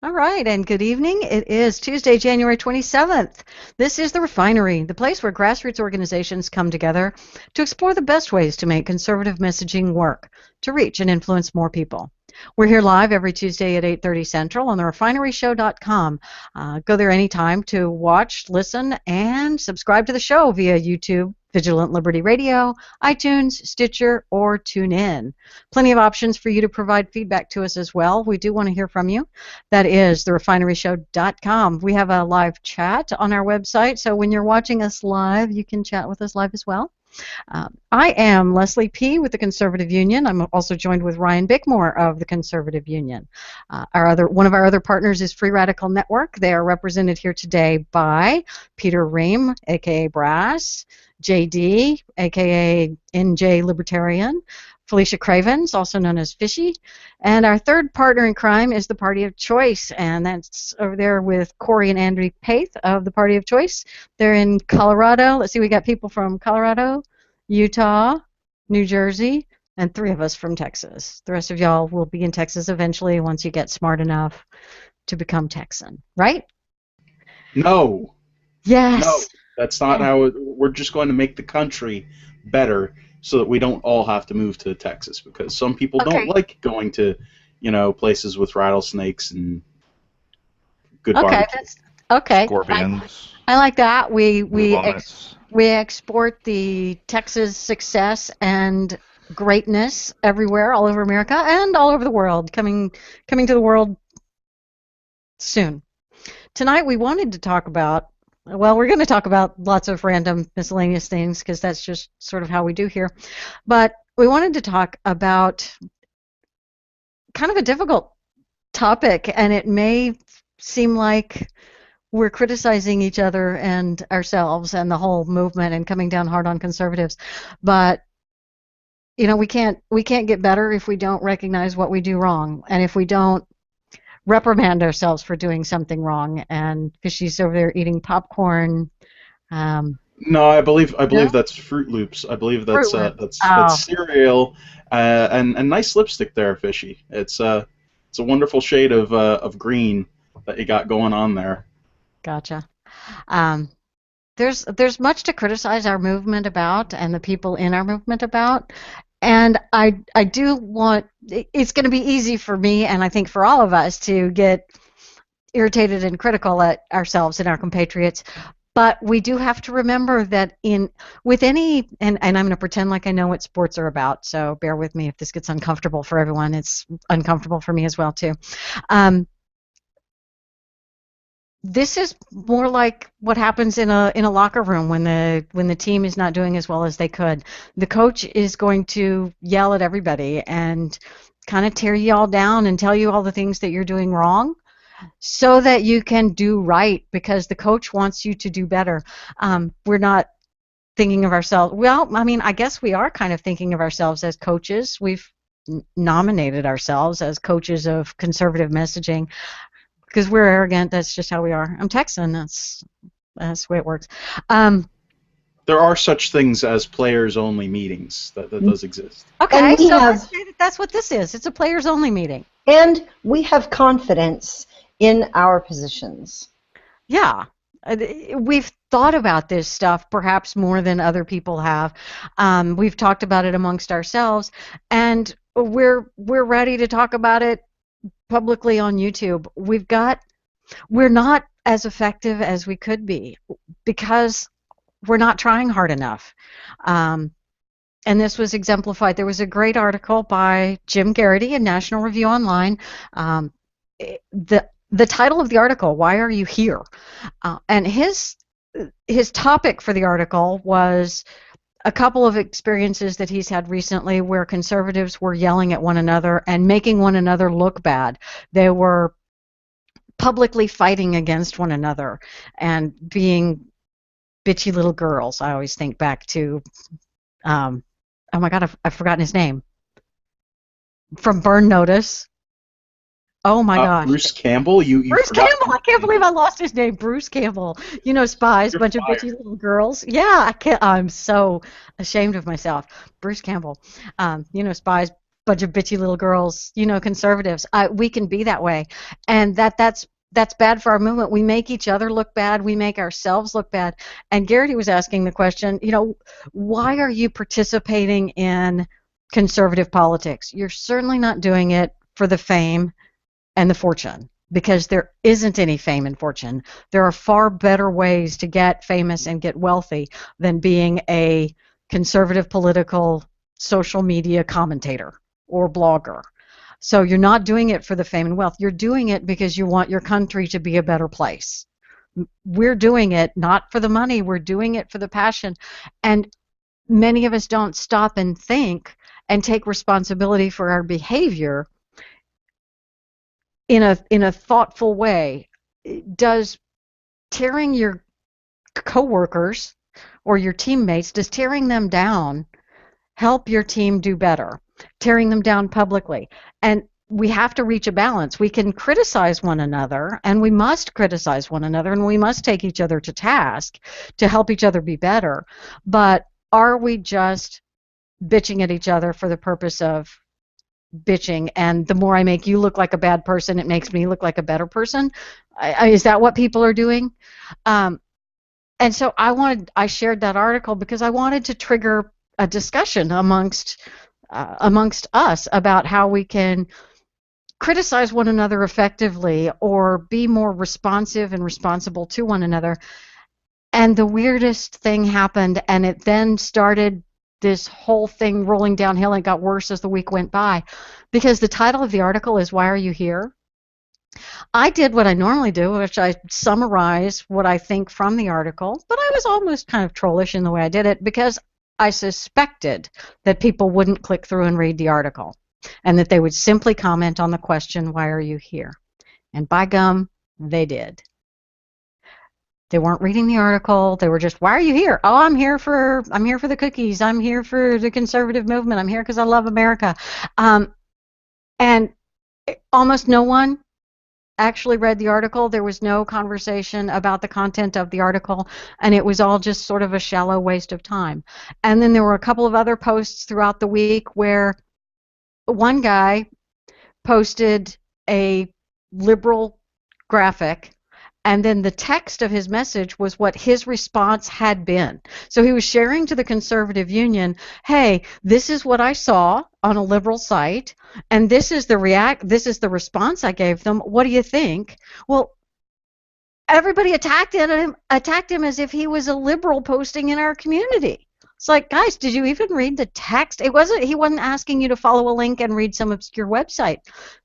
All right, and good evening. It is Tuesday, January 27th. This is The Refinery, the place where grassroots organizations come together to explore the best ways to make conservative messaging work to reach and influence more people. We're here live every Tuesday at 8:30 Central on therefineryshow.com. Go there anytime to watch, listen, and subscribe to the show via YouTube, Vigilant Liberty Radio, iTunes, Stitcher, or TuneIn. Plenty of options for you to provide feedback to us as well. We do want to hear from you. That is therefineryshow.com. We have a live chat on our website, so when you're watching us live, you can chat with us live as well. I am Leslie P. with the Conservative Union. I'm also joined with Ryan Bickmore of the Conservative Union. One of our other partners is Free Radical Network. They are represented here today by Peter Ream, aka Brass, JD, aka NJ Libertarian, Felicia Cravens, also known as Fishy, and our third partner in crime is the Party of Choice, and that's over there with Corey and Andrew Paith of the Party of Choice. They're in Colorado. Let's see, we got people from Colorado, Utah, New Jersey, and 3 of us from Texas. The rest of y'all will be in Texas eventually once you get smart enough to become Texan, right? No. Yes. No, that's not how we're just going to make the country better so that we don't all have to move to Texas, because some people don't like going to, places with rattlesnakes and good barbecue. That's okay. Scorpions. I like that. We Movements. export the Texas success and greatness everywhere, all over America and all over the world, coming to the world soon. Tonight we wanted to talk about, well, we're going to talk about lots of random miscellaneous things because that's just sort of how we do here. But we wanted to talk about kind of a difficult topic, and it may seem like we're criticizing each other and ourselves and the whole movement and coming down hard on conservatives. But we can't get better if we don't recognize what we do wrong, and if we don't reprimand ourselves for doing something wrong. And Fishy's over there eating popcorn. No, I believe that's Fruit Loops. I believe that's cereal and nice lipstick there, Fishy. It's a wonderful shade of green that you got going on there. Gotcha. There's much to criticize our movement about and the people in our movement about. And I do want, it's going to be easy for me, and I think for all of us, to get irritated and critical at ourselves and our compatriots. But we do have to remember that with any, and I'm going to pretend like I know what sports are about, so bear with me if this gets uncomfortable for everyone. It's uncomfortable for me as well, too. This is more like what happens in a locker room when the team is not doing as well as they could. The coach is going to yell at everybody and kind of tear you all down and tell you all the things that you're doing wrong so that you can do right, because the coach wants you to do better. We're not thinking of ourselves. Well, I mean, I guess we are kind of thinking of ourselves as coaches. We've nominated ourselves as coaches of conservative messaging, because we're arrogant. That's just how we are. I'm Texan. That's the way it works. There are such things as players-only meetings. That does exist. Okay, so let's say that's what this is. It's a players-only meeting. And we have confidence in our positions. Yeah. We've thought about this stuff perhaps more than other people have. We've talked about it amongst ourselves, and we're ready to talk about it publicly on YouTube. We're not as effective as we could be because we're not trying hard enough. And this was exemplified. There was a great article by Jim Geraghty in National Review Online. The title of the article, "Why Are You Here?" And his topic for the article was a couple of experiences that he's had recently where conservatives were yelling at one another and making one another look bad. They were publicly fighting against one another and being bitchy little girls. I always think back to, oh my God, I've forgotten his name. From Burn Notice. Oh my gosh. Bruce Campbell? Bruce Campbell! I can't believe I lost his name. Bruce Campbell. Spies, a bunch of bitchy little girls. Yeah, I'm so ashamed of myself. Bruce Campbell. Spies, bunch of bitchy little girls, conservatives. We can be that way, and that's bad for our movement. We make each other look bad. We make ourselves look bad. And Geraghty was asking the question, why are you participating in conservative politics? You're certainly not doing it for the fame and the fortune, because there isn't any fame and fortune. There are far better ways to get famous and get wealthy than being a conservative political social media commentator or blogger. So you're not doing it for the fame and wealth. You're doing it because you want your country to be a better place. We're doing it not for the money. We're doing it for the passion. And many of us don't stop and think and take responsibility for our behavior in a thoughtful way. Does tearing your coworkers or your teammates, does tearing them down help your team do better? Tearing them down publicly. And we have to reach a balance. We can criticize one another, and we must criticize one another, and we must take each other to task to help each other be better. But are we just bitching at each other for the purpose of bitching, and the more I make you look like a bad person, it makes me look like a better person? Is that what people are doing? And so I shared that article because I wanted to trigger a discussion amongst us about how we can criticize one another effectively or be more responsive and responsible to one another. And the weirdest thing happened, and it then started this whole thing rolling downhill, and it got worse as the week went by, because the title of the article is "Why Are You Here?" I did what I normally do, which I summarize what I think from the article, but I was almost kind of trollish in the way I did it because I suspected that people wouldn't click through and read the article, and that they would simply comment on the question, "Why are you here?" And by gum, they did. They weren't reading the article. They were just, "Why are you here?" "Oh, I'm here for the cookies. I'm here for the conservative movement. I'm here because I love America." And almost no one actually read the article. There was no conversation about the content of the article, and it was all just sort of a shallow waste of time. And then there were a couple of other posts throughout the week where one guy posted a liberal graphic, and then the text of his message was what his response had been. So he was sharing to the Conservative Union, "Hey, this is what I saw on a liberal site, and this is the response I gave them. What do you think?" Well, everybody attacked him as if he was a liberal posting in our community. It's like, guys, did you even read the text? He wasn't asking you to follow a link and read some obscure website.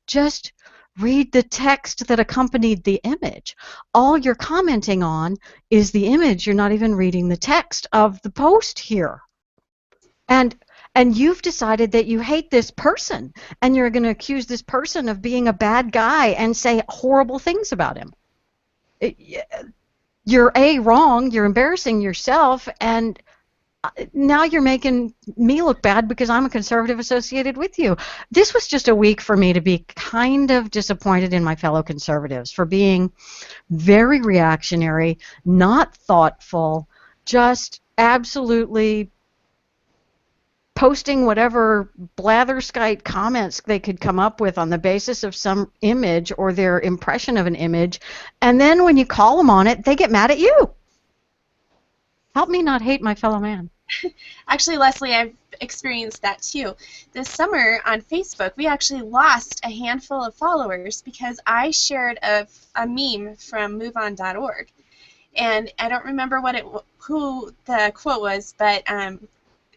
Just read the text that accompanied the image. All you're commenting on is the image. You're not even reading the text of the post here. And you've decided that you hate this person, and you're going to accuse this person of being a bad guy and say horrible things about him. You're wrong, you're embarrassing yourself, and now you're making me look bad because I'm a conservative associated with you. This was just a week for me to be kind of disappointed in my fellow conservatives for being very reactionary, not thoughtful, just absolutely posting whatever blatherskite comments they could come up with on the basis of some image or their impression of an image, and then when you call them on it, they get mad at you. Help me not hate my fellow man. Actually, Leslie, I've experienced that too. This summer on Facebook, we actually lost a handful of followers because I shared a meme from MoveOn.org, and I don't remember who the quote was, but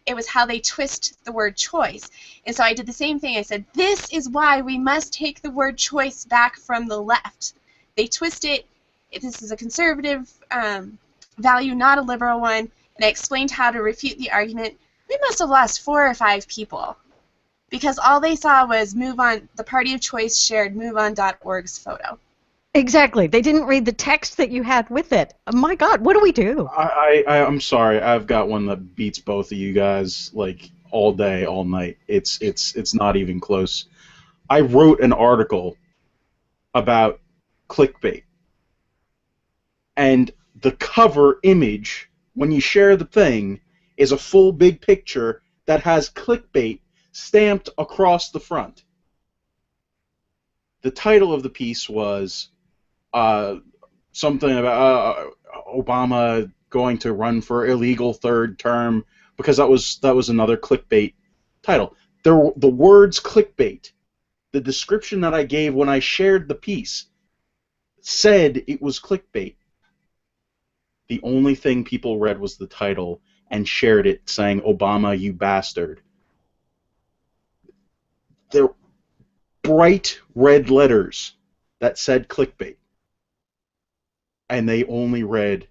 it was how they twist the word choice. And so I did the same thing. I said, "This is why we must take the word choice back from the left. They twist it. This is a conservative value, not a liberal one." And I explained how to refute the argument. We must have lost 4 or 5 people because all they saw was MoveOn, the Party of Choice shared MoveOn.org's photo. Exactly. They didn't read the text that you had with it. Oh my God, what do we do? I'm sorry. I've got one that beats both of you guys like all day, all night. It's not even close. I wrote an article about clickbait, and the cover image, when you share the thing, is a full big picture that has clickbait stamped across the front. The title of the piece was something about Obama going to run for illegal third term, because that was another clickbait title. The words clickbait, the description that I gave when I shared the piece, said it was clickbait. The only thing people read was the title and shared it saying, "Obama, you bastard." They're bright red letters that said clickbait. And they only read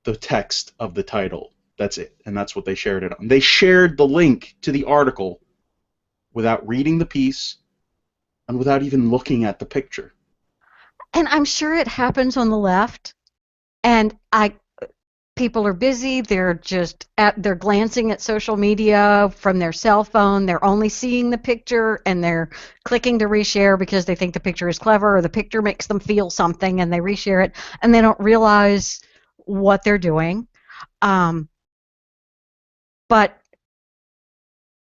the text of the title. That's it. And that's what they shared it on. They shared the link to the article without reading the piece and without even looking at the picture. And I'm sure it happens on the left. And people are busy. They're they're glancing at social media from their cell phone. They're only seeing the picture, and they're clicking to reshare because they think the picture is clever, or the picture makes them feel something, and they reshare it, and they don't realize what they're doing. But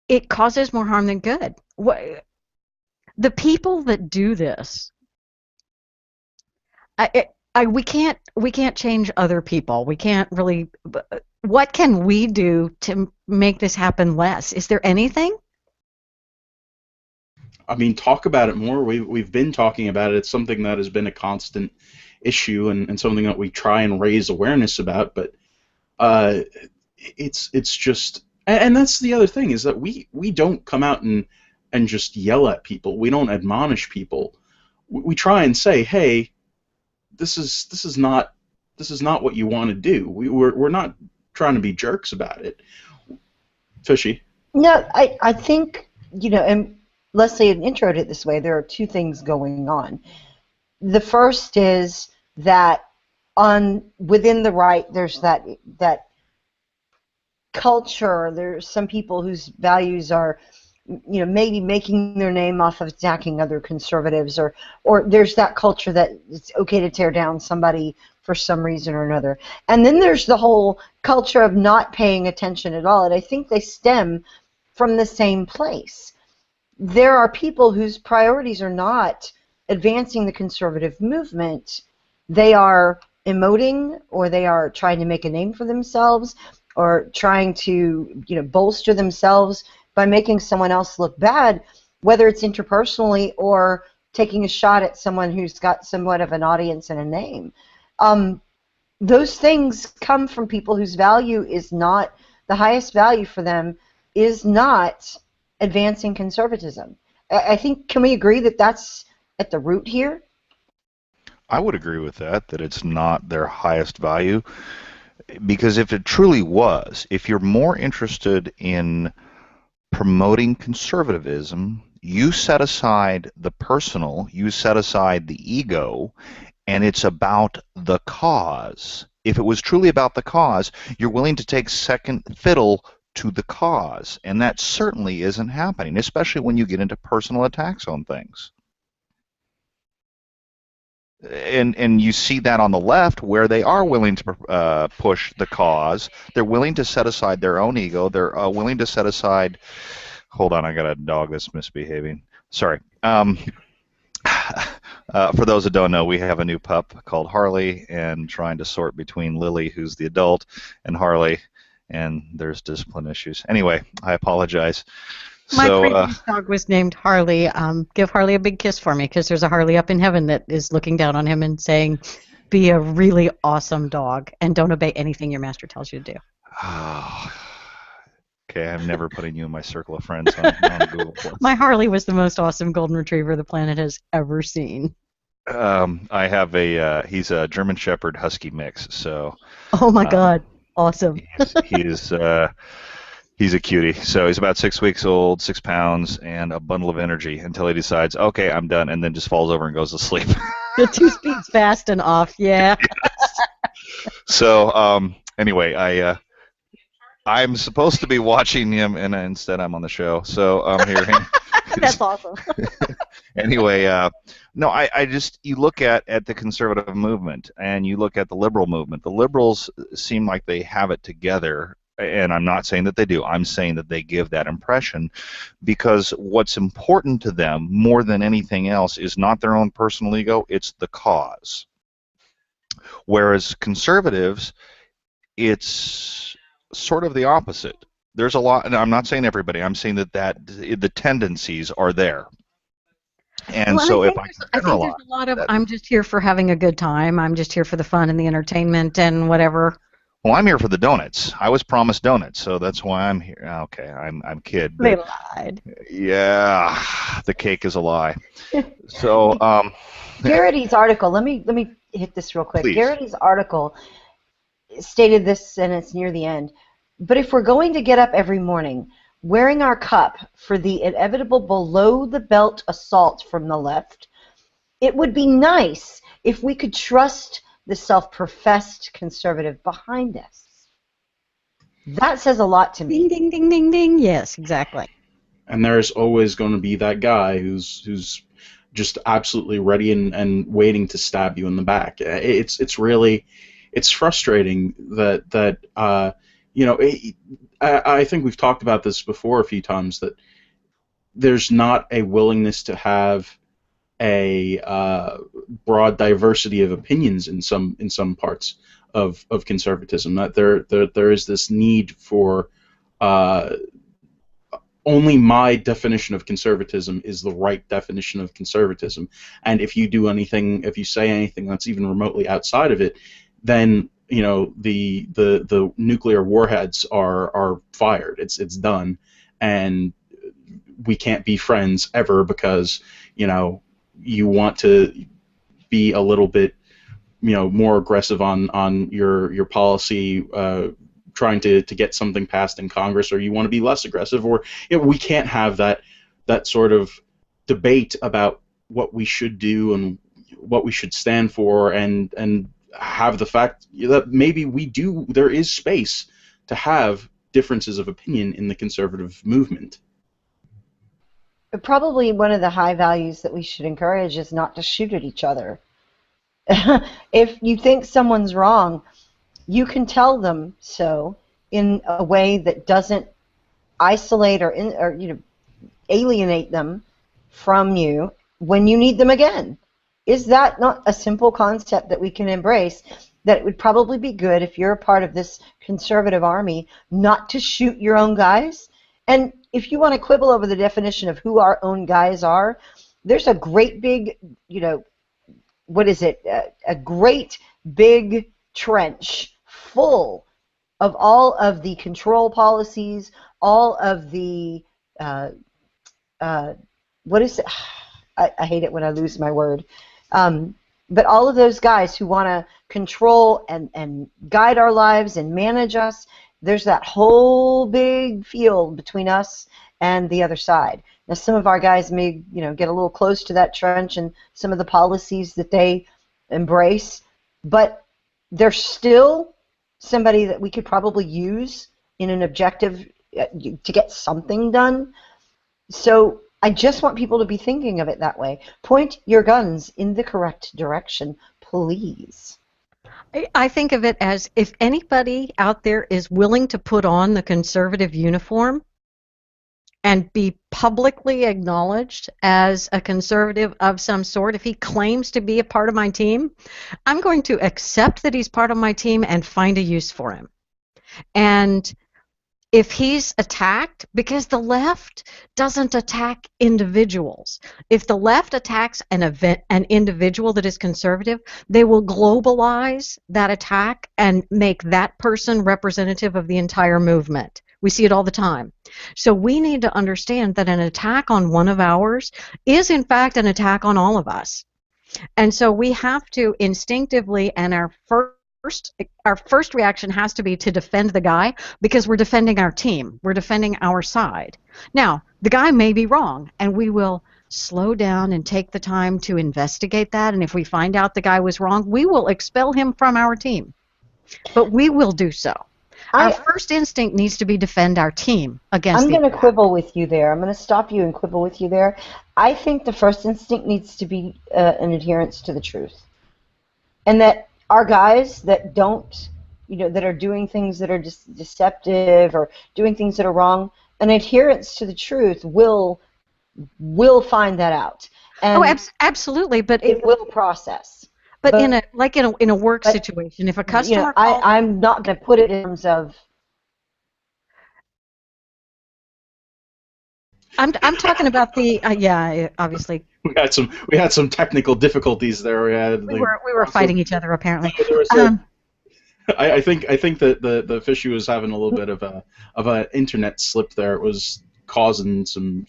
it causes more harm than good. The people that do this, we can't change other people. We can't really. What can we do to make this happen less? Is there anything? I mean, talk about it more. We've been talking about it. It's something that has been a constant issue and something that we try and raise awareness about. But it's just, and that's the other thing, is that we don't come out and just yell at people. We don't admonish people. We try and say, hey, this is not what you want to do. We're not trying to be jerks about it. Fishy. No, I think, and Leslie had introed it this way, there are two things going on. The first is that within the right, there's that culture. There's some people whose values are, maybe making their name off of attacking other conservatives, or there's that culture that it's okay to tear down somebody for some reason or another. And then there's the whole culture of not paying attention at all, and I think they stem from the same place. There are people whose priorities are not advancing the conservative movement. They are emoting, or they are trying to make a name for themselves, or trying to bolster themselves by making someone else look bad, whether it's interpersonally or taking a shot at someone who's got somewhat of an audience and a name. Those things come from people whose value is not, the highest value for them is not advancing conservatism. I think, can we agree that that's at the root here? I would agree with that it's not their highest value, because if it truly was, if you're more interested in promoting conservatism, you set aside the personal, you set aside the ego, and it's about the cause. If it was truly about the cause, you're willing to take second fiddle to the cause, and that certainly isn't happening, especially when you get into personal attacks on things. And you see that on the left, where they are willing to push the cause. They're willing to set aside their own ego. They're willing to set aside. Hold on, I got a dog that's misbehaving. Sorry. For those that don't know, we have a new pup called Harley, and trying to sort between Lily, who's the adult, and Harley, and there's discipline issues. Anyway, I apologize. My previous dog was named Harley. Give Harley a big kiss for me, because there's a Harley up in heaven that is looking down on him and saying, be a really awesome dog and don't obey anything your master tells you to do. Oh, okay, I'm never putting you in my circle of friends on Google+. My Harley was the most awesome golden retriever the planet has ever seen. I have he's a German Shepherd Husky mix, so. Oh my God, awesome. He's a cutie. So he's about 6 weeks old, 6 pounds, and a bundle of energy until he decides, okay, I'm done, and then just falls over and goes to sleep. The 2 speeds fast and off, yeah. Yes. So anyway, I'm supposed to be watching him, and instead I'm on the show. So here. That's awesome. Anyway, no, I just, you look at the conservative movement, and you look at the liberal movement. The liberals seem like they have it together and I'm not saying that they do, I'm saying that they give that impression, because what's important to them more than anything else is not their own personal ego, it's the cause. Whereas conservatives, it's sort of the opposite. There's a lot, and I'm not saying everybody, I'm saying that the tendencies are there. And well, so I if think I can there's generalize a lot of, that, I'm just here for having a good time. I'm just here for the fun and the entertainment and whatever. well, I'm here for the donuts. I was promised donuts, so that's why I'm here. Okay, I'm kid. They But lied. yeah, the cake is a lie. So, Geraghty's article, let me hit this real quick. Please. Geraghty's article stated this, and it's near the end. But if we're going to get up every morning wearing our cup for the inevitable below-the-belt assault from the left, it would be nice if we could trust the self-professed conservative behind us. That says a lot to me. Ding, ding, ding, ding, ding. Yes, exactly. And there's always going to be that guy who's just absolutely ready and waiting to stab you in the back. It's really, it's frustrating that you know, I think we've talked about this before a few times, that there's not a willingness to have a broad diversity of opinions in some parts of conservatism. That there is this need for only my definition of conservatism is the right definition of conservatism, and if you do anything, if you say anything that's even remotely outside of it, then you know the nuclear warheads are fired. It's done, and we can't be friends ever because you know you want to be a little bit more aggressive on your policy. Trying to get something passed in Congress, or you want to be less aggressive, or we can't have that sort of debate about what we should do and what we should stand for, and have the fact that maybe there is space to have differences of opinion in the conservative movement. Probably one of the high values that we should encourage is not to shoot at each other. If you think someone's wrong, you can tell them so in a way that doesn't isolate or alienate them from you when you need them again. Is that not a simple concept that we can embrace? That it would probably be good, if you're a part of this conservative army, not to shoot your own guys. And if you want to quibble over the definition of who our own guys are, there's a great big, what is it? A great big trench full of all of the control policies, all of the, what is it? I hate it when I lose my word. But all of those guys who want to control and guide our lives and manage us, there's that whole big field between us and the other side. Now, some of our guys may, get a little close to that trench and some of the policies that they embrace, but they're still somebody that we could probably use in an objective to get something done. So I just want people to be thinking of it that way. Point your guns in the correct direction, please. I think of it as, if anybody out there is willing to put on the conservative uniform and be publicly acknowledged as a conservative of some sort, if he claims to be a part of my team, I'm going to accept that he's part of my team and find a use for him. And if he's attacked, because the left doesn't attack individuals. If the left attacks an individual that is conservative, they will globalize that attack and make that person representative of the entire movement. We see it all the time. So we need to understand that an attack on one of ours is, in fact, an attack on all of us. And so we have to instinctively, and our first reaction has to be to defend the guy, because we're defending our team. We're defending our side. Now, the guy may be wrong, and we will slow down and take the time to investigate that. And if we find out the guy was wrong, we will expel him from our team. But we will do so. Our first instinct needs to be defend our team against I'm going to quibble with you there. I'm going to stop you and quibble with you there. I think the first instinct needs to be an adherence to the truth. And that our guys that don't that are doing things that are deceptive or doing things that are wrong, an adherence to the truth will find that out. And absolutely, but it will process. But in a work situation, if a customer calls, I'm not going to put it in terms of. I'm talking about the obviously. We had some technical difficulties there. We were fighting each other apparently. I think that the fishy was having a little bit of a internet slip there. It was causing some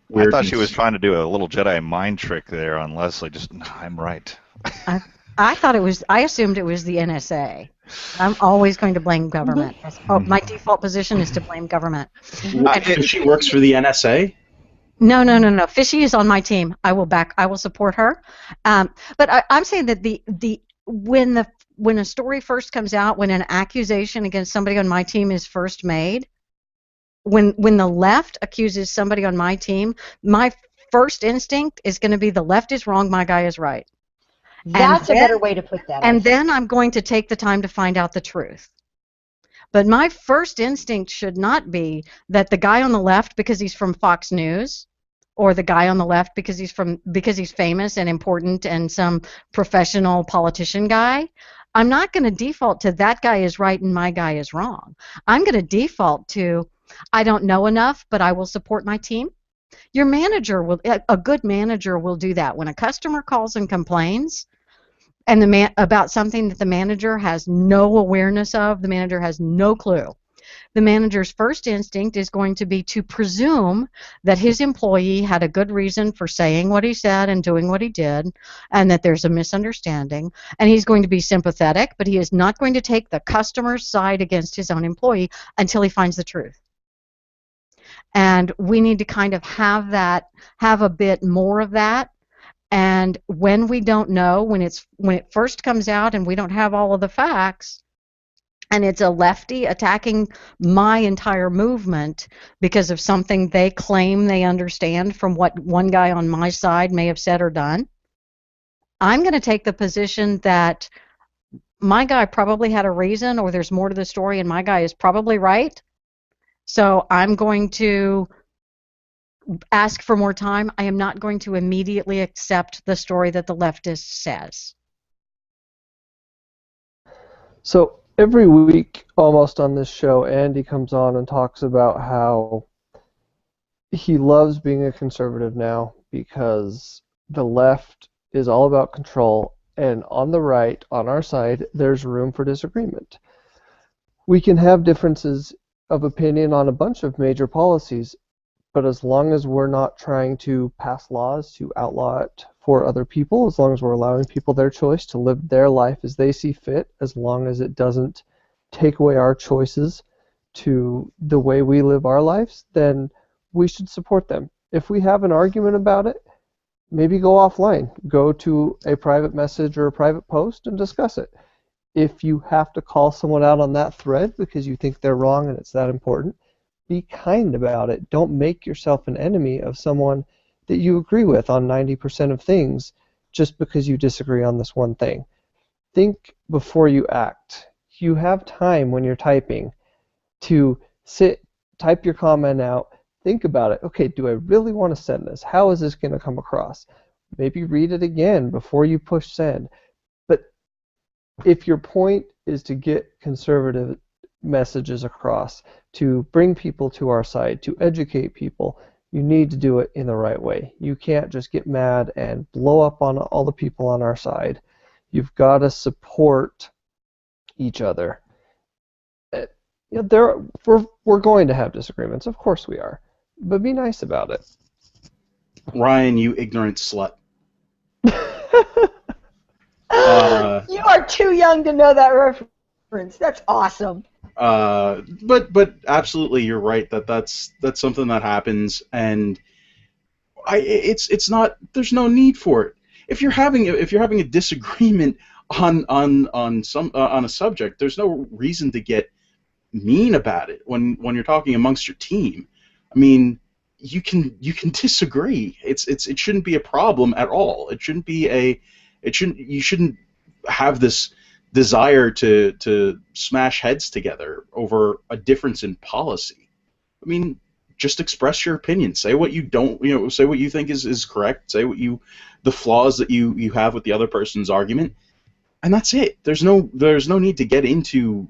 weirdness. I thought she was trying to do a little Jedi mind trick there on Leslie. Just, no, I'm right. I thought it was. I assumed it was the NSA. I'm always going to blame government. My default position is to blame government. Fishy works for the NSA? No. Fishy is on my team. I will support her. But I'm saying that when a story first comes out, when an accusation against somebody on my team is first made, when the left accuses somebody on my team, my first instinct is going to be the left is wrong, my guy is right. That's a better way to put that. And then I'm going to take the time to find out the truth. But my first instinct should not be that the guy on the left, because he's from Fox News, or the guy on the left because he's famous and important and some professional politician guy. I'm not going to default to that guy is right and my guy is wrong. I'm going to default to I don't know enough, but I will support my team. A good manager will do that. When a customer calls and complains and about something that the manager has no awareness of, the manager has no clue, the manager's first instinct is going to be to presume that his employee had a good reason for saying what he said and doing what he did, and that there's a misunderstanding, and he's going to be sympathetic, but he is not going to take the customer's side against his own employee until he finds the truth. And we need to kind of have a bit more of that. And when we don't know, when it first comes out and we don't have all of the facts, and it's a lefty attacking my entire movement because of something they claim they understand from what one guy on my side may have said or done, I'm going to take the position that my guy probably had a reason, or there's more to the story and my guy is probably right. So I'm going to ask for more time. I am not going to immediately accept the story that the leftist says. So every week, almost on this show, Andy comes on and talks about how he loves being a conservative now because the left is all about control, and on the right, on our side, there's room for disagreement. We can have differences of opinion on a bunch of major policies, but as long as we're not trying to pass laws to outlaw it for other people, as long as we're allowing people their choice to live their life as they see fit, as long as it doesn't take away our choices to the way we live our lives, then we should support them. If we have an argument about it, maybe go offline. Go to a private message or a private post and discuss it. If you have to call someone out on that thread because you think they're wrong and it's that important, be kind about it. Don't make yourself an enemy of someone that you agree with on 90% of things just because you disagree on this one thing. Think before you act. You have time when you're typing to sit, type your comment out, think about it. Okay, do I really want to send this? How is this going to come across? Maybe read it again before you push send. But if your point is to get conservative messages across, to bring people to our side, to educate people, you need to do it in the right way. You can't just get mad and blow up on all the people on our side. You've got to support each other. We're going to have disagreements, of course we are, but be nice about it. Ryan, you ignorant slut. You are too young to know that reference. That's awesome. But absolutely, you're right that's something that happens, and it's not. There's no need for it. If you're having a disagreement on a subject, there's no reason to get mean about it when you're talking amongst your team. I mean, you can disagree. It shouldn't be a problem at all. You shouldn't have this desire to smash heads together over a difference in policy. I mean, just express your opinion. Say what you don't, say what you think is correct. Say the flaws that you have with the other person's argument, and that's it. There's no need to get into,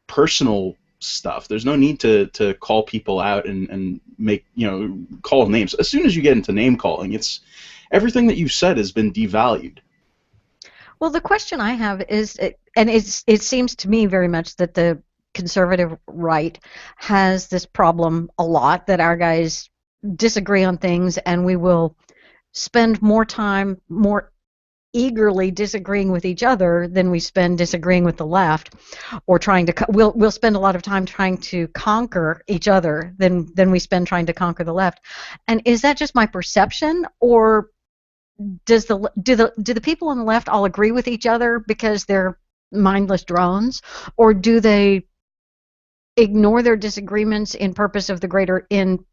personal stuff. There's no need to call people out and make, call names. As soon as you get into name calling, it's everything that you've said has been devalued. Well, the question I have is, and it seems to me very much that the conservative right has this problem a lot, that our guys disagree on things, and we will spend more time, more eagerly disagreeing with each other than we spend disagreeing with the left, or trying to we'll spend a lot of time trying to conquer each other than we spend trying to conquer the left. And is that just my perception, or do the people on the left all agree with each other because they're mindless drones, or do they ignore their disagreements in purpose of the greater, in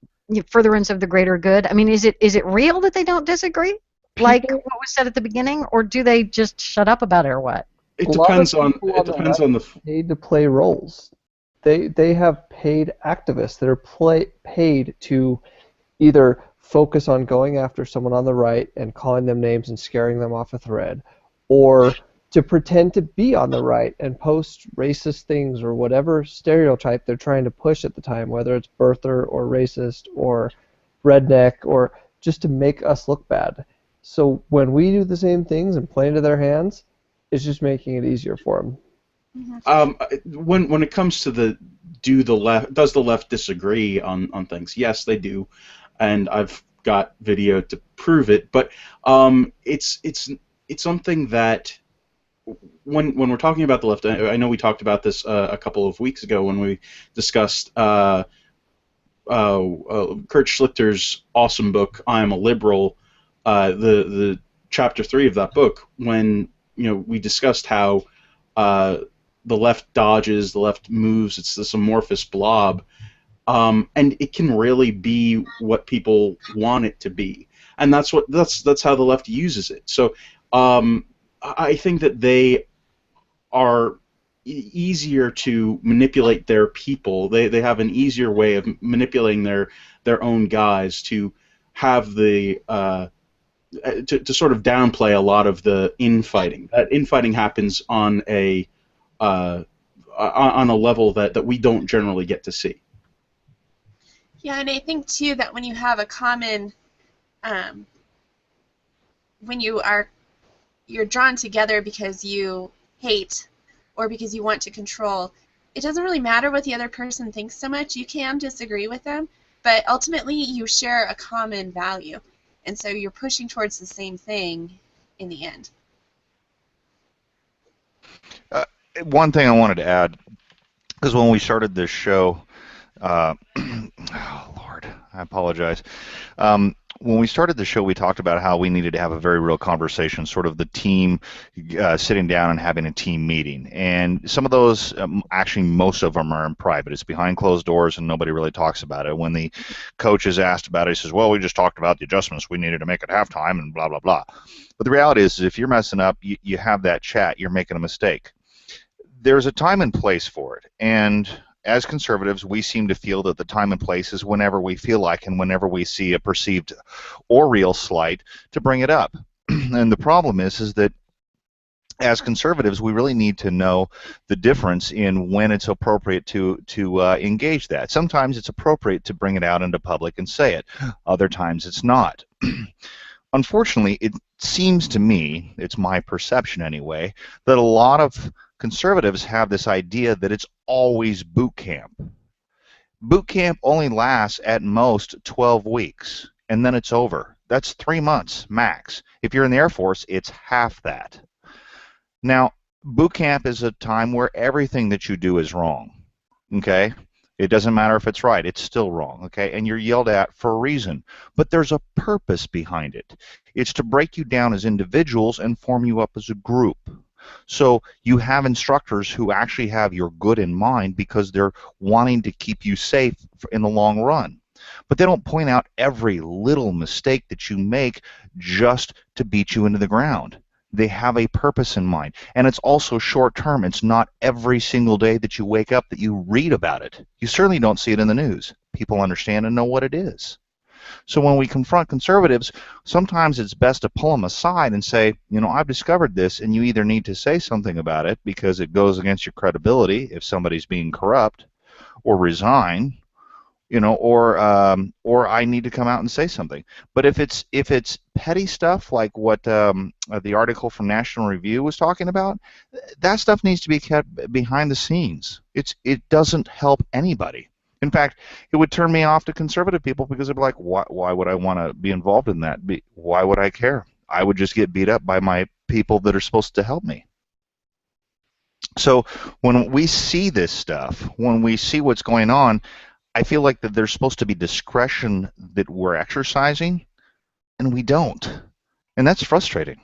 furtherance of the greater good? I mean, is it real that they don't disagree, like what was said at the beginning, or do they just shut up about it, or what? It depends on the paid to play roles. They have paid activists that are paid to either focus on going after someone on the right and calling them names and scaring them off a thread, or to pretend to be on the right and post racist things or whatever stereotype they're trying to push at the time, whether it's birther or racist or redneck, or just to make us look bad. So when we do the same things and play into their hands, it's just making it easier for them. When it comes to does the left disagree on things? Yes, they do, and I've got video to prove it. But it's something that when we're talking about the left, I know we talked about this a couple of weeks ago when we discussed Kurt Schlichter's awesome book, I Am a Liberal, the chapter 3 of that book, when we discussed how the left dodges, the left moves, it's this amorphous blob, and it can really be what people want it to be, and that's how the left uses it. So I think that they are easier to manipulate their people. They have an easier way of manipulating their own guys to have the to sort of downplay a lot of the infighting. That infighting happens on a level that we don't generally get to see. Yeah, and I think too that when you have a common, when you're drawn together because you hate or because you want to control, it doesn't really matter what the other person thinks so much. You can disagree with them, but ultimately you share a common value, and so you're pushing towards the same thing in the end. One thing I wanted to add, because when we started this show, oh Lord, I apologize. When we started the show, we talked about how we needed to have a very real conversation, sort of the team sitting down and having a team meeting. And some of those, actually most of them are in private. It's behind closed doors and nobody really talks about it. When the coach is asked about it, he says, well, we just talked about the adjustments we needed to make at halftime and blah, blah, blah. But the reality is if you're messing up, you have that chat, you're making a mistake. There's a time and place for it. And as conservatives, we seem to feel that the time and place is whenever we feel like and whenever we see a perceived or real slight to bring it up. And the problem is that as conservatives, we really need to know the difference in when it's appropriate to engage that. Sometimes it's appropriate to bring it out into public and say it. Other times it's not. Unfortunately, it seems to me, it's my perception anyway, that a lot of conservatives have this idea that it's always boot camp. Boot camp only lasts at most 12 weeks, and then it's over. That's 3 months max. If you're in the Air Force, it's half that. Now, boot camp is a time where everything that you do is wrong, okay? It doesn't matter if it's right, it's still wrong, okay? And you're yelled at for a reason. But there's a purpose behind it. It's to break you down as individuals and form you up as a group. So you have instructors who actually have your good in mind because they're wanting to keep you safe in the long run. But they don't point out every little mistake that you make just to beat you into the ground. They have a purpose in mind. And it's also short term. It's not every single day that you wake up that you read about it. You certainly don't see it in the news. People understand and know what it is. So when we confront conservatives, sometimes it's best to pull them aside and say, you know, I've discovered this, and you either need to say something about it because it goes against your credibility if somebody's being corrupt, or resign, you know, or I need to come out and say something. But if it's petty stuff like what the article from National Review was talking about, that stuff needs to be kept behind the scenes. It doesn't help anybody. In fact, it would turn me off to conservative people because they'd be like, why would I want to be involved in that? Why would I care? I would just get beat up by my people that are supposed to help me. So when we see this stuff, when we see what's going on, I feel like that there's supposed to be discretion that we're exercising, and we don't. And that's frustrating.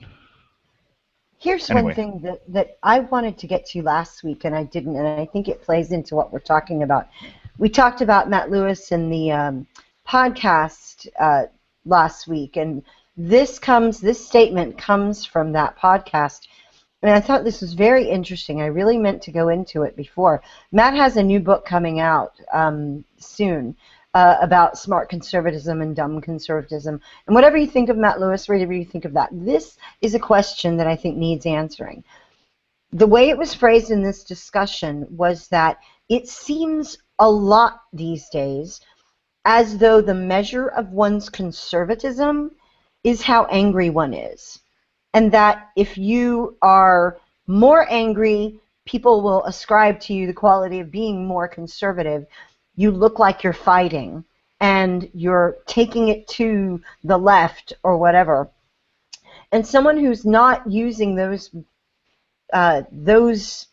Here's one thing that I wanted to get to last week, and I didn't, and I think it plays into what we're talking about. We talked about Matt Lewis in the podcast last week, and this statement comes from that podcast, and I thought this was very interesting. I really meant to go into it before. Matt has a new book coming out soon about smart conservatism and dumb conservatism, and whatever you think of Matt Lewis, whatever you think of that, this is a question that I think needs answering. The way it was phrased in this discussion was that it seems a lot these days as though the measure of one's conservatism is how angry one is. And that if you are more angry, people will ascribe to you the quality of being more conservative. You look like you're fighting and you're taking it to the left or whatever. And someone who's not using those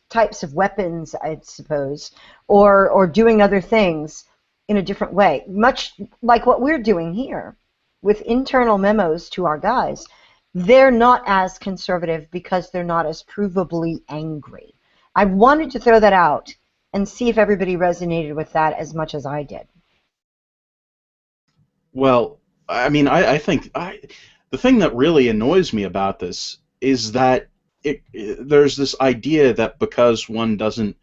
types of weapons, I suppose, or doing other things in a different way, much like what we're doing here with internal memos to our guys, they're not as conservative because they're not as provably angry. I wanted to throw that out and see if everybody resonated with that as much as I did. Well, I mean, I think the thing that really annoys me about this is that there's this idea that because one doesn't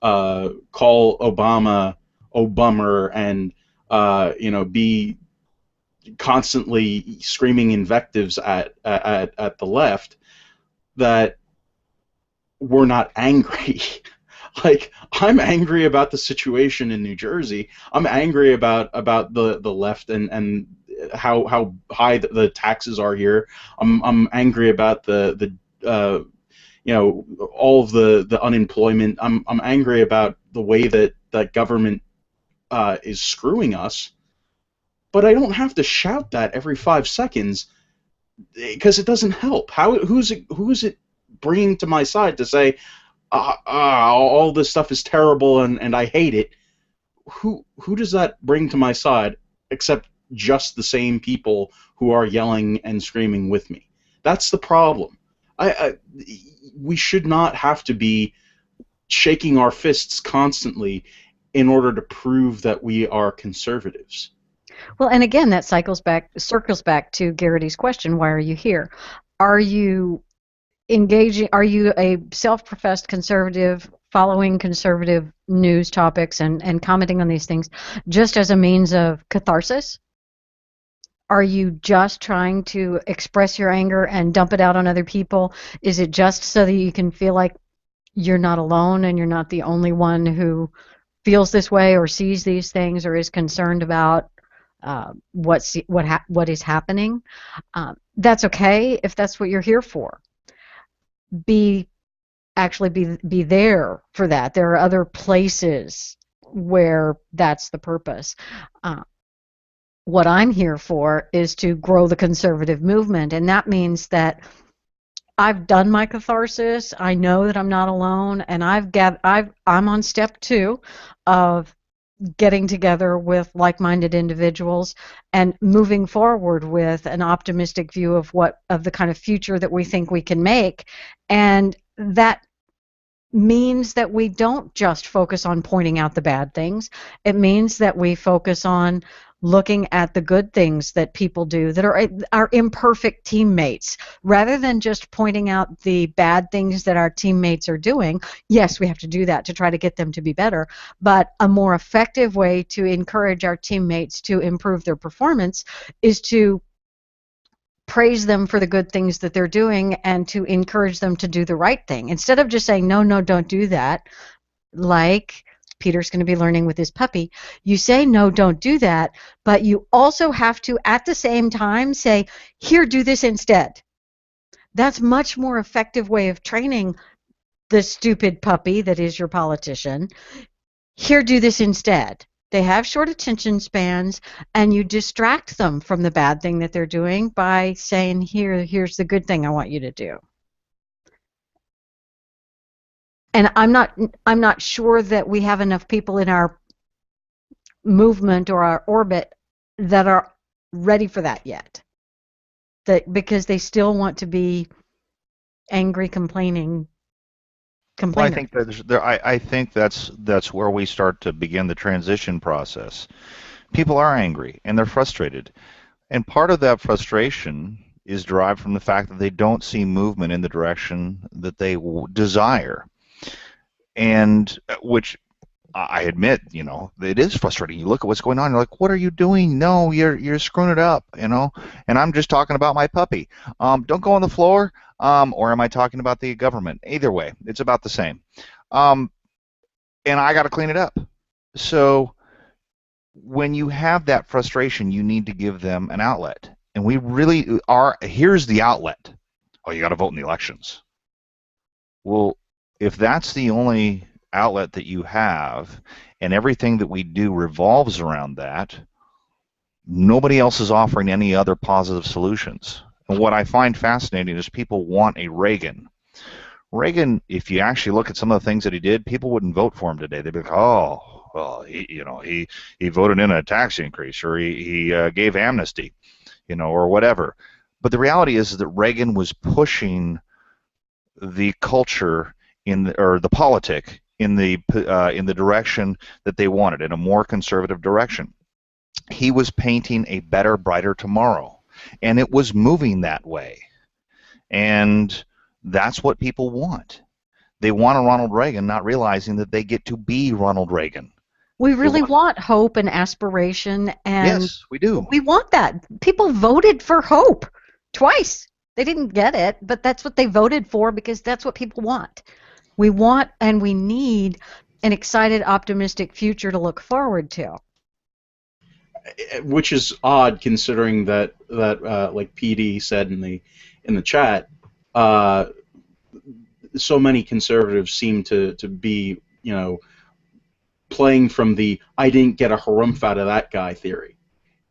call Obama Obummer and be constantly screaming invectives at the left, that we're not angry. Like, I'm angry about the situation in New Jersey. I'm angry about the left and how high the taxes are here. I'm angry about the all of the unemployment. I'm angry about the way that government is screwing us. But I don't have to shout that every 5 seconds because it doesn't help. Who's it bringing to my side to say, all this stuff is terrible and I hate it? Who does that bring to my side except just the same people who are yelling and screaming with me? That's the problem. We should not have to be shaking our fists constantly in order to prove that we are conservatives. Well, and again, that circles back to Geraghty's question, why are you here? Are you engaging, are you a self-professed conservative, following conservative news topics and commenting on these things just as a means of catharsis? Are you just trying to express your anger and dump it out on other people? Is it just so that you can feel like you're not alone and you're not the only one who feels this way or sees these things or is concerned about what is happening? That's okay if that's what you're here for. Be there for that. There are other places where that's the purpose. What I'm here for is to grow the conservative movement, and that means that I've done my catharsis. I know that I'm not alone, and I'm on step 2 of getting together with like-minded individuals and moving forward with an optimistic view of the kind of future that we think we can make. And that means that we don't just focus on pointing out the bad things. It means that we focus on looking at the good things that people do that are imperfect teammates, rather than just pointing out the bad things that our teammates are doing. Yes, we have to do that to try to get them to be better, but a more effective way to encourage our teammates to improve their performance is to praise them for the good things that they're doing and to encourage them to do the right thing, instead of just saying, no, no, don't do that, like Peter's going to be learning with his puppy. You say, no, don't do that, but you also have to, at the same time, say, here, do this instead. That's much more effective way of training the stupid puppy that is your politician. Here, do this instead. They have short attention spans, and you distract them from the bad thing that they're doing by saying, here's the good thing I want you to do. And I'm not sure that we have enough people in our movement or our orbit that are ready for that yet. Because they still want to be angry, complaining. Well, I think I think that's where we start to begin the transition process. People are angry and they're frustrated, and part of that frustration is derived from the fact that they don't see movement in the direction that they desire. And which I admit, it is frustrating. You look at what's going on, you're like, what are you doing? No, you're screwing it up, and I'm just talking about my puppy. Don't go on the floor, or am I talking about the government? Either way, it's about the same. And I got to clean it up. So when you have that frustration, you need to give them an outlet. And we really are, here's the outlet. Oh, you got to vote in the elections. Well, if that's the only outlet that you have, and everything that we do revolves around that, nobody else is offering any other positive solutions. And what I find fascinating is people want a Reagan. Reagan, if you actually look at some of the things that he did, people wouldn't vote for him today. They'd be like, oh, well, he voted in a tax increase, or he gave amnesty, or whatever. But the reality is that Reagan was pushing the culture or the politic in the direction that they wanted, in a more conservative direction. He was painting a better, brighter tomorrow, and it was moving that way. And that's what people want. They want a Ronald Reagan, not realizing that they get to be Ronald Reagan. We really want hope and aspiration, and yes, we do. We want that. People voted for hope twice. They didn't get it, but that's what they voted for, because that's what people want. We want and we need an excited, optimistic future to look forward to. Which is odd, considering that like PD said in the chat, so many conservatives seem to be playing from the I didn't get a harumph out of that guy theory.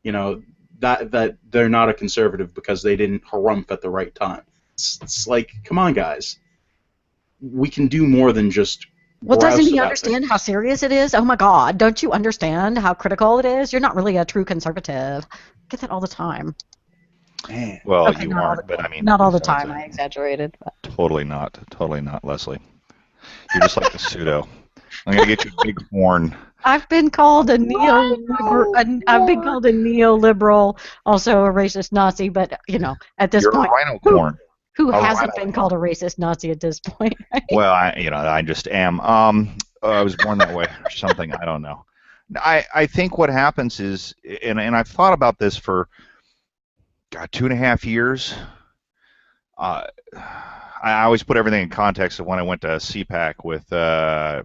That they're not a conservative because they didn't harumph at the right time. It's like, come on, guys. We can do more than just. Well, doesn't he understand how serious it is? Oh my God, don't you understand how critical it is? You're not really a true conservative. I get that all the time. Man. Well, okay, you aren't, but I mean. Not all the time, I exaggerated. But. Totally not, Leslie. You're just like the pseudo. I'm gonna get you a big horn. I've been called a neoliberal. I've been called a neoliberal, also a racist Nazi. But at this point, a rhino horn. Who hasn't been called a racist Nazi at this point? Right? Well, I just am. I was born that way or something. I don't know. I think what happens is, and I've thought about this for 2.5 years. I always put everything in context of when I went to CPAC with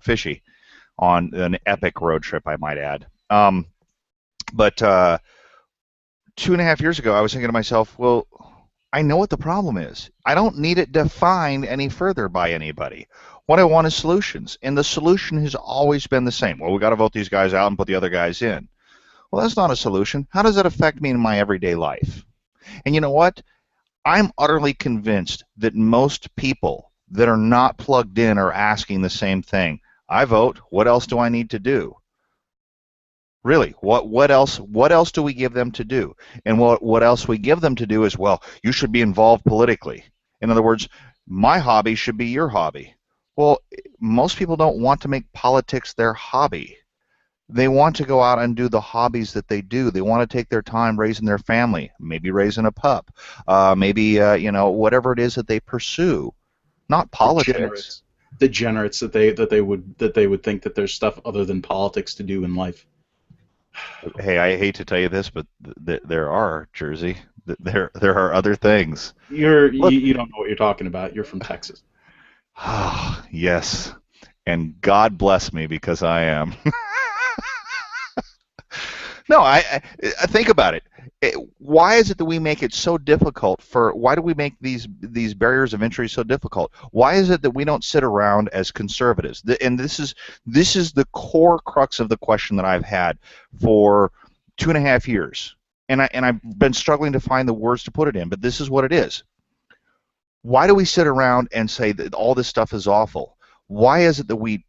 Fishy on an epic road trip, I might add. But 2.5 years ago, I was thinking to myself, well, I know what the problem is. I don't need it defined any further by anybody. What I want is solutions, and the solution has always been the same. Well, we got to vote these guys out and put the other guys in. Well, that's not a solution. How does that affect me in my everyday life? And you know what? I'm utterly convinced that most people that are not plugged in are asking the same thing. I vote. What else do I need to do? Really, what else do we give them to do? And what else we give them to do is, well, you should be involved politically. In other words, my hobby should be your hobby. Well, most people don't want to make politics their hobby. They want to go out and do the hobbies that they do. They want to take their time raising their family, maybe raising a pup, maybe whatever it is that they pursue. Not politics. Degenerates that they would think that there's stuff other than politics to do in life. Hey, I hate to tell you this, but there are, Jersey. There are other things. You don't know what you're talking about. You're from Texas. Yes, and God bless me because I am. No, I think about it. Why is it that we make it so difficult why do we make these barriers of entry so difficult? Why is it that we don't sit around as conservatives? And this is the core crux of the question that I've had for 2.5 years. And I've been struggling to find the words to put it in, but this is what it is. Why do we sit around and say that all this stuff is awful? Why is it that we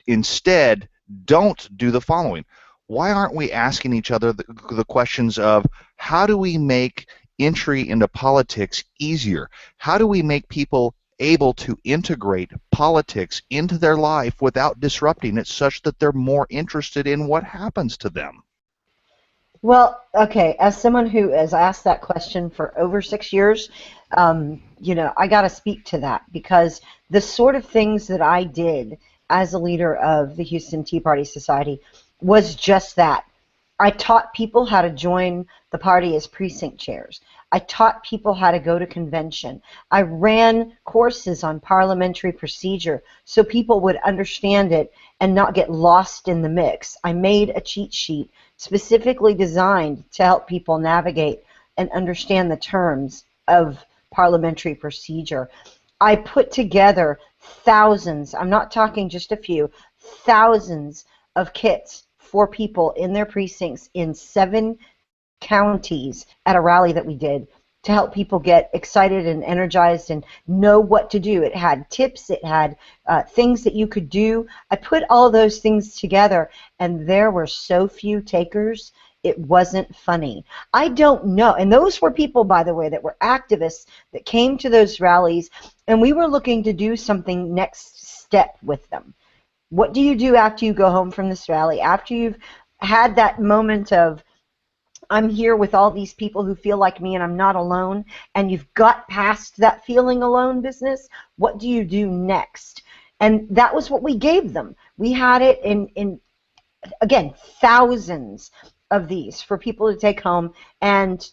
instead don't do the following? Why aren't we asking each other the questions of how do we make entry into politics easier? How do we make people able to integrate politics into their life without disrupting it such that they're more interested in what happens to them? Well, okay, as someone who has asked that question for over 6 years, I got to speak to that because the sort of things that I did as a leader of the Houston Tea Party Society was just that. I taught people how to join the party as precinct chairs. I taught people how to go to convention. I ran courses on parliamentary procedure so people would understand it and not get lost in the mix. I made a cheat sheet specifically designed to help people navigate and understand the terms of parliamentary procedure. I put together thousands, I'm not talking just a few, thousands of kits for people in their precincts in 7 counties at a rally that we did to help people get excited and energized and know what to do. It had tips, it had things that you could do. I put all those things together, and there were so few takers, it wasn't funny. I don't know. And those were people, by the way, that were activists that came to those rallies, and we were looking to do something next step with them. What do you do after you go home from this rally? After you've had that moment of, I'm here with all these people who feel like me and I'm not alone, and you've got past that feeling alone business, what do you do next? And that was what we gave them. We had it in again, thousands of these for people to take home and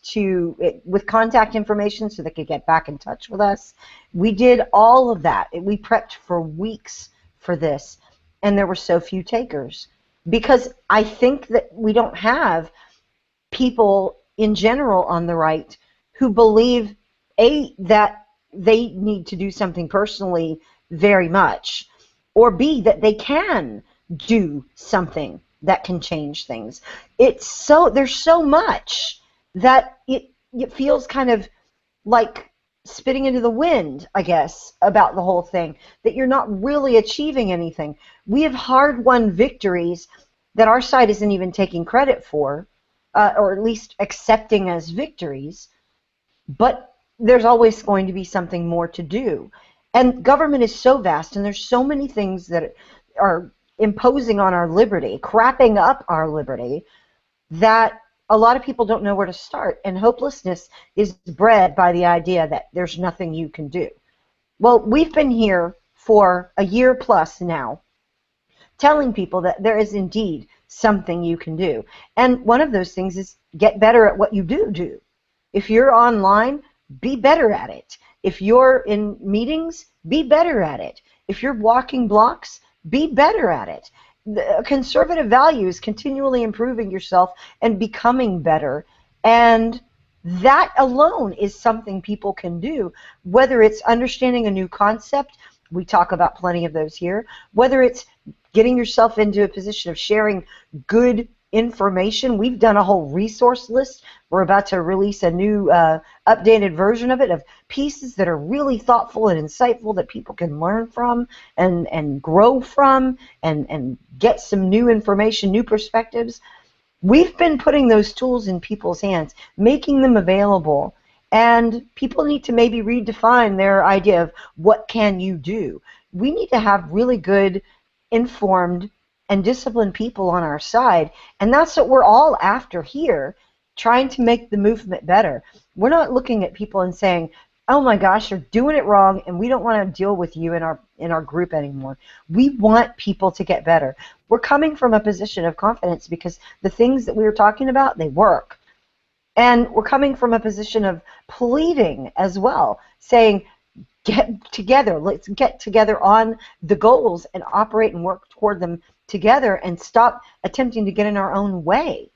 with contact information so they could get back in touch with us. We did all of that. We prepped for weeks for this. And there were so few takers because I think that we don't have people in general on the right who believe, A, that they need to do something personally very much, or B, that they can do something that can change things. There's so much that it feels kind of like spitting into the wind, I guess, about the whole thing, that you're not really achieving anything. We have hard-won victories that our side isn't even taking credit for, or at least accepting as victories, but there's always going to be something more to do. And government is so vast, and there's so many things that are imposing on our liberty, crapping up our liberty, that a lot of people don't know where to start, and hopelessness is bred by the idea that there's nothing you can do. Well, we've been here for a year plus now, telling people that there is indeed something you can do. And one of those things is get better at what you do. If you're online, be better at it. If you're in meetings, be better at it. If you're walking blocks, be better at it. The conservative value is continually improving yourself and becoming better, and that alone is something people can do, whether it's understanding a new concept, we talk about plenty of those here, whether it's getting yourself into a position of sharing good information. We've done a whole resource list. We're about to release a new updated version of it, of pieces that are really thoughtful and insightful that people can learn from and grow from and get some new information, new perspectives. We've been putting those tools in people's hands, making them available, and people need to maybe redefine their idea of what can you do. We need to have really good, informed and disciplined people on our side, and that's what we're all after here, trying to make the movement better. We're not looking at people and saying, oh my gosh, you're doing it wrong, and we don't want to deal with you in our group anymore. We want people to get better. We're coming from a position of confidence because the things that we were talking about, they work. And we're coming from a position of pleading as well, saying, get together, let's get together on the goals and operate and work toward them together and stop attempting to get in our own way.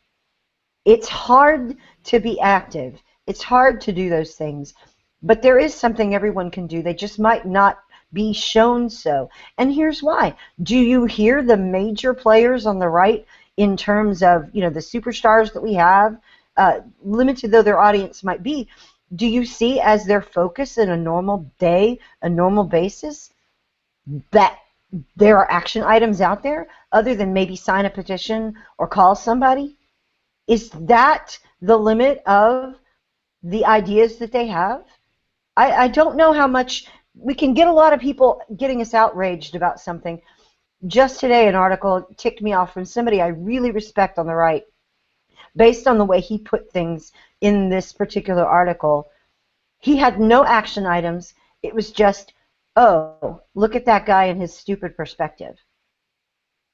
It's hard to be active. It's hard to do those things. But there is something everyone can do. They just might not be shown so. And here's why. Do you hear the major players on the right in terms of, the superstars that we have, limited though their audience might be, do you see as their focus in a normal day, a normal basis, that there are action items out there other than maybe sign a petition or call somebody? Is that the limit of the ideas that they have? I don't know how much we can get a lot of people getting us outraged about something. Just today, an article ticked me off from somebody I really respect on the right, based on the way he put things in this particular article. He had no action items. It was just, oh, look at that guy and his stupid perspective.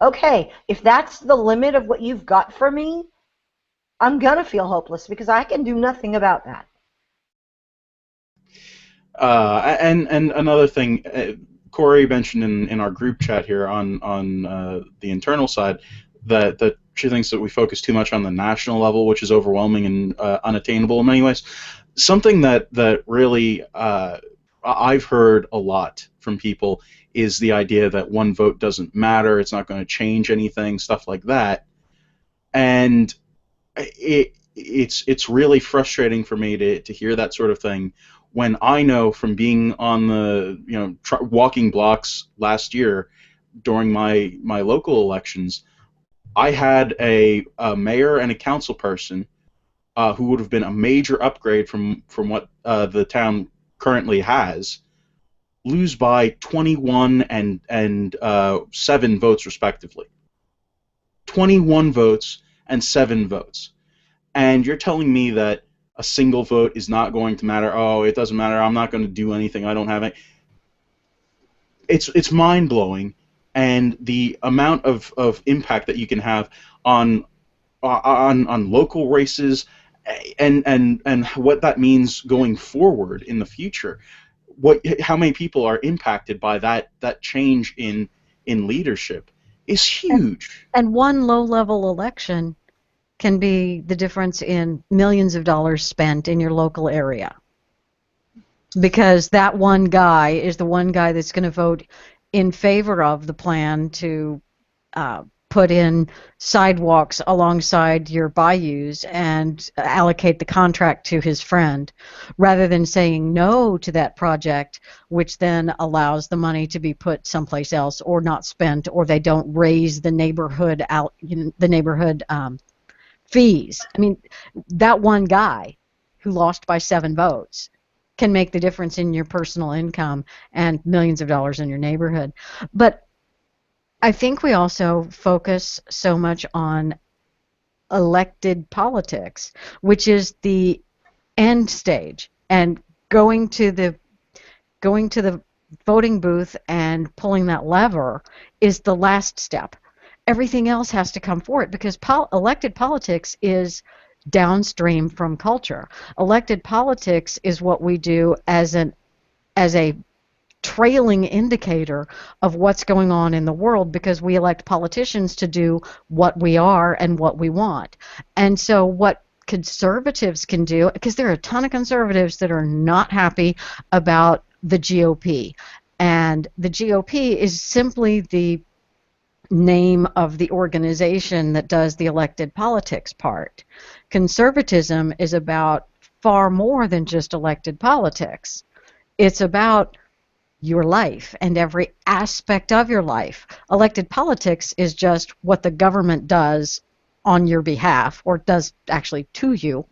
Okay, if that's the limit of what you've got for me, I'm going to feel hopeless because I can do nothing about that. And another thing, Corey mentioned in our group chat here on the internal side that she thinks that we focus too much on the national level, which is overwhelming and unattainable in many ways. Something that really I've heard a lot from people is the idea that one vote doesn't matter, it's not going to change anything, stuff like that. And it's really frustrating for me to hear that sort of thing when I know from being on the walking blocks last year during my local elections, I had a mayor and a council person who would have been a major upgrade from what the town currently has lose by 21 and 7 votes respectively. 21 votes and 7 votes. And you're telling me that a single vote is not going to matter. Oh, it doesn't matter. I'm not going to do anything. I don't have it. It's mind-blowing, and the amount of impact that you can have on local races, and what that means going forward in the future. How many people are impacted by that change in leadership is huge. And one low-level election can be the difference in millions of dollars spent in your local area. Because that one guy is the one guy that's going to vote in favor of the plan to put in sidewalks alongside your bayous and allocate the contract to his friend, rather than saying no to that project, which then allows the money to be put someplace else or not spent, or they don't raise the neighborhood fees. I mean, that one guy who lost by 7 votes can make the difference in your personal income and millions of dollars in your neighborhood. But I think we also focus so much on elected politics, which is the end stage, and going to the voting booth and pulling that lever is the last step. Everything else has to come for it, because elected politics is downstream from culture. Elected politics is what we do as a trailing indicator of what's going on in the world, because we elect politicians to do what we are and what we want. And so what conservatives can do, because there are a ton of conservatives that are not happy about the GOP, and the GOP is simply the name of the organization that does the elected politics part. Conservatism is about far more than just elected politics. It's about your life and every aspect of your life. Elected politics is just what the government does on your behalf, or does actually to you.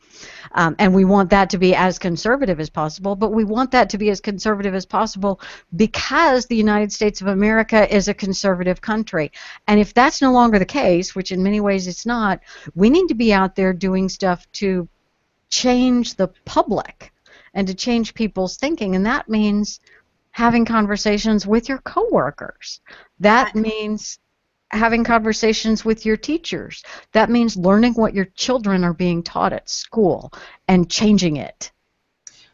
And we want that to be as conservative as possible, but we want that to be as conservative as possible because the United States of America is a conservative country. And if that's no longer the case, which in many ways it's not, we need to be out there doing stuff to change the public and to change people's thinking. And that means having conversations with your coworkers. That means having conversations with your teachers. That means learning what your children are being taught at school and changing it.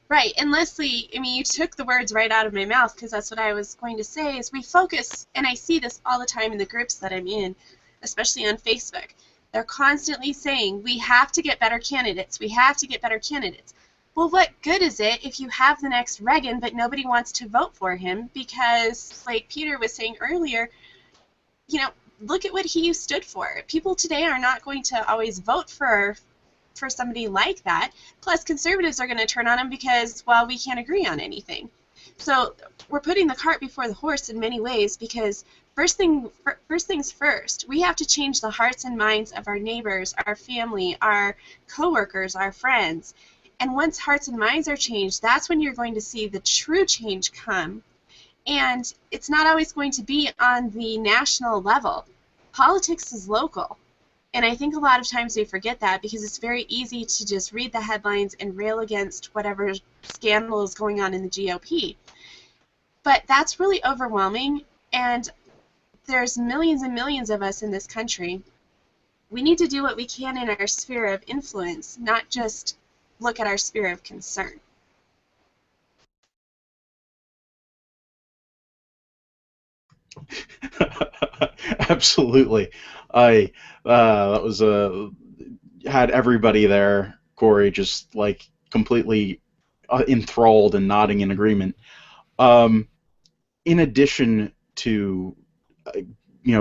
Right, and Leslie, I mean, you took the words right out of my mouth, because that's what I was going to say, is we focus, and I see this all the time in the groups that I'm in, especially on Facebook. They're constantly saying, we have to get better candidates, we have to get better candidates. Well, what good is it if you have the next Reagan, but nobody wants to vote for him? Because, like Peter was saying earlier, you know, look at what he stood for. People today are not going to always vote for somebody like that. Plus, conservatives are going to turn on him because, well, we can't agree on anything. So we're putting the cart before the horse in many ways, because first things first, we have to change the hearts and minds of our neighbors, our family, our coworkers, our friends. And once hearts and minds are changed, that's when you're going to see the true change come. And it's not always going to be on the national level. Politics is local. And I think a lot of times we forget that, because it's very easy to just read the headlines and rail against whatever scandal is going on in the GOP. But that's really overwhelming, and there's millions and millions of us in this country. We need to do what we can in our sphere of influence, not just look at our sphere of concern. Absolutely. I that was had everybody there, Corey, just like completely enthralled and nodding in agreement. In addition to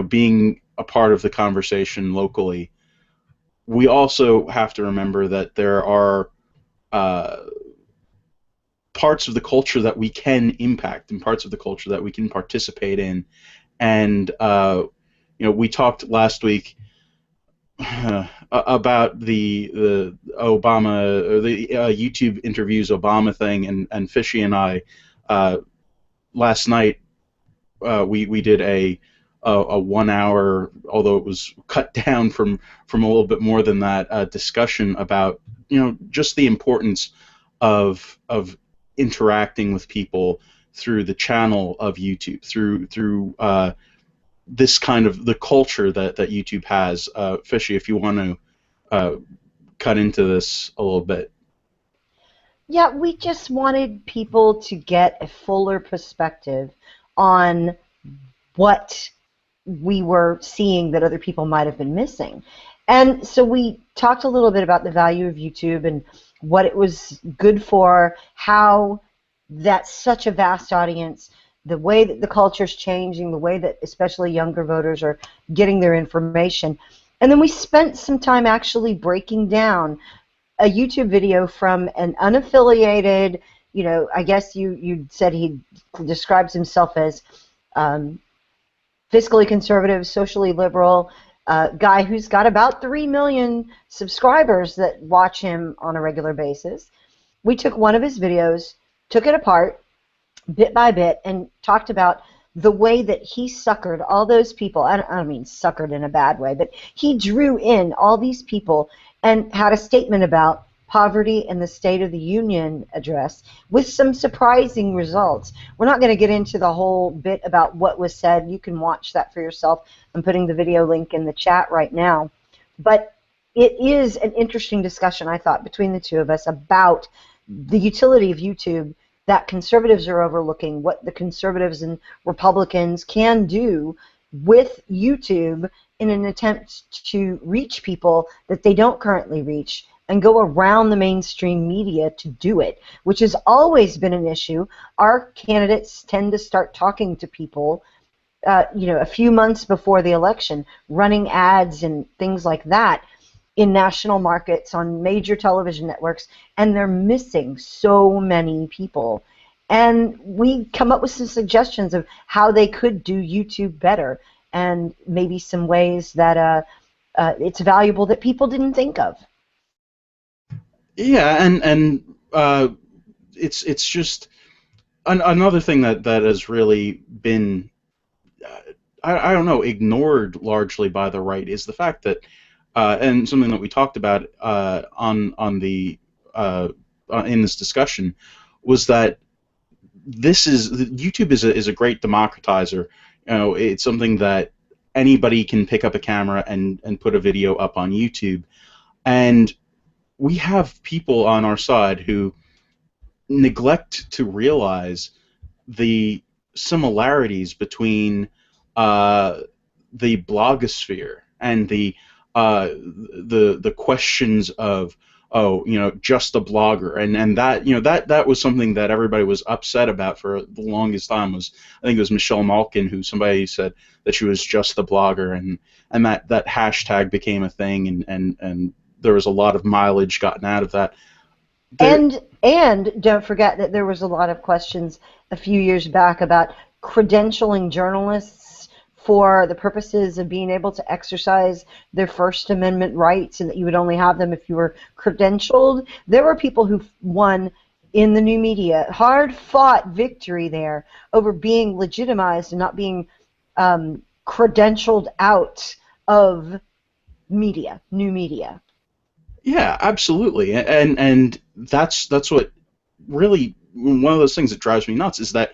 being a part of the conversation locally, we also have to remember that there are parts of the culture that we can impact and parts of the culture that we can participate in. And we talked last week about the Obama, or the YouTube interviews Obama thing, and Fishy and I last night we did a 1 hour, although it was cut down from a little bit more than that, discussion about just the importance of interacting with people through the channel of YouTube, through this kind of the culture that YouTube has. Fishy, if you want to cut into this a little bit. Yeah, we just wanted people to get a fuller perspective on what we were seeing that other people might have been missing. And so we talked a little bit about the value of YouTube and what it was good for, how that's such a vast audience, the way that the culture's changing, the way that especially younger voters are getting their information. And then we spent some time actually breaking down a YouTube video from an unaffiliated, I guess you said he describes himself as fiscally conservative, socially liberal, guy who's got about 3 million subscribers that watch him on a regular basis. We took one of his videos, took it apart bit by bit, and talked about the way that he suckered all those people. I don't mean suckered in a bad way, but he drew in all these people and had a statement about poverty in the State of the Union address with some surprising results. We're not going to get into the whole bit about what was said. You can watch that for yourself. I'm putting the video link in the chat right now. But it is an interesting discussion, I thought, between the two of us about the utility of YouTube that conservatives are overlooking, what the conservatives and Republicans can do with YouTube in an attempt to reach people that they don't currently reach, and go around the mainstream media to do it, which has always been an issue. Our candidates tend to start talking to people, a few months before the election, running ads and things like that in national markets on major television networks, and they're missing so many people. And we come up with some suggestions of how they could do YouTube better, and maybe some ways that it's valuable that people didn't think of. Yeah, and it's just another thing that has really been I don't know, ignored largely by the right is the fact that, and something that we talked about on the in this discussion, was that YouTube is a great democratizer. It's something that anybody can pick up a camera and put a video up on YouTube, and we have people on our side who neglect to realize the similarities between the blogosphere and the questions of, just a blogger, and that was something that everybody was upset about for the longest time. I think it was Michelle Malkin who somebody said that she was just a blogger, and that hashtag became a thing, and there was a lot of mileage gotten out of that. And don't forget that there was a lot of questions a few years back about credentialing journalists for the purposes of being able to exercise their First Amendment rights, and that you would only have them if you were credentialed. There were people who won in the new media, hard-fought victory there over being legitimized and not being credentialed out of media, new media. Yeah, absolutely, and that's what really, one of those things that drives me nuts is that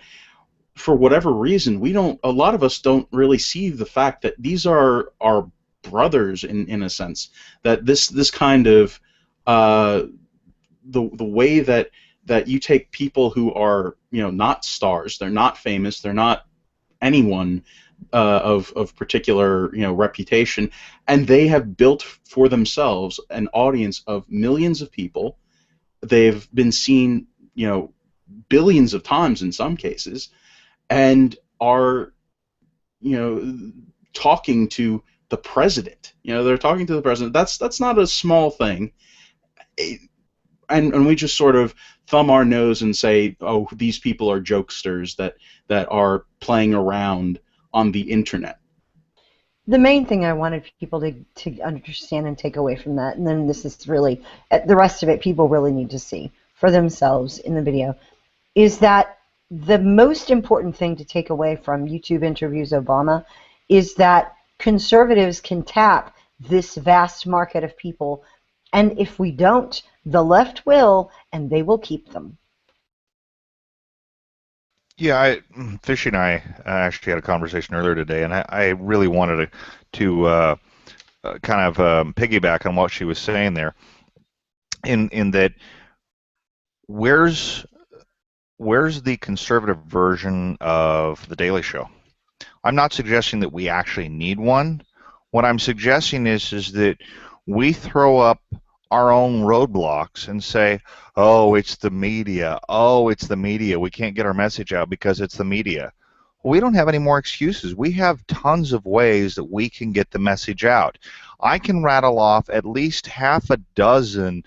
for whatever reason a lot of us don't really see the fact that these are our brothers in a sense, that this kind of the way that you take people who are not stars, they're not famous, they're not anyone of particular reputation, and they have built for themselves an audience of millions of people. They've been seen billions of times in some cases, and are talking to the president. They're talking to the president. That's not a small thing, and we just sort of thumb our nose and say, oh, these people are jokesters that are playing around on the internet. The main thing I wanted people to understand and take away from that, and then this is really, the rest of it people really need to see for themselves in the video, is that the most important thing to take away from YouTube Interviews Obama is that conservatives can tap this vast market of people, and if we don't, the left will, and they will keep them. Yeah, Fishy and I actually had a conversation earlier today, and I really wanted to kind of piggyback on what she was saying there, in that where's the conservative version of The Daily Show? I'm not suggesting that we actually need one. What I'm suggesting is that we throw up our own roadblocks and say, oh, it's the media. Oh, it's the media. We can't get our message out because it's the media. Well, we don't have any more excuses. We have tons of ways that we can get the message out. I can rattle off at least half a dozen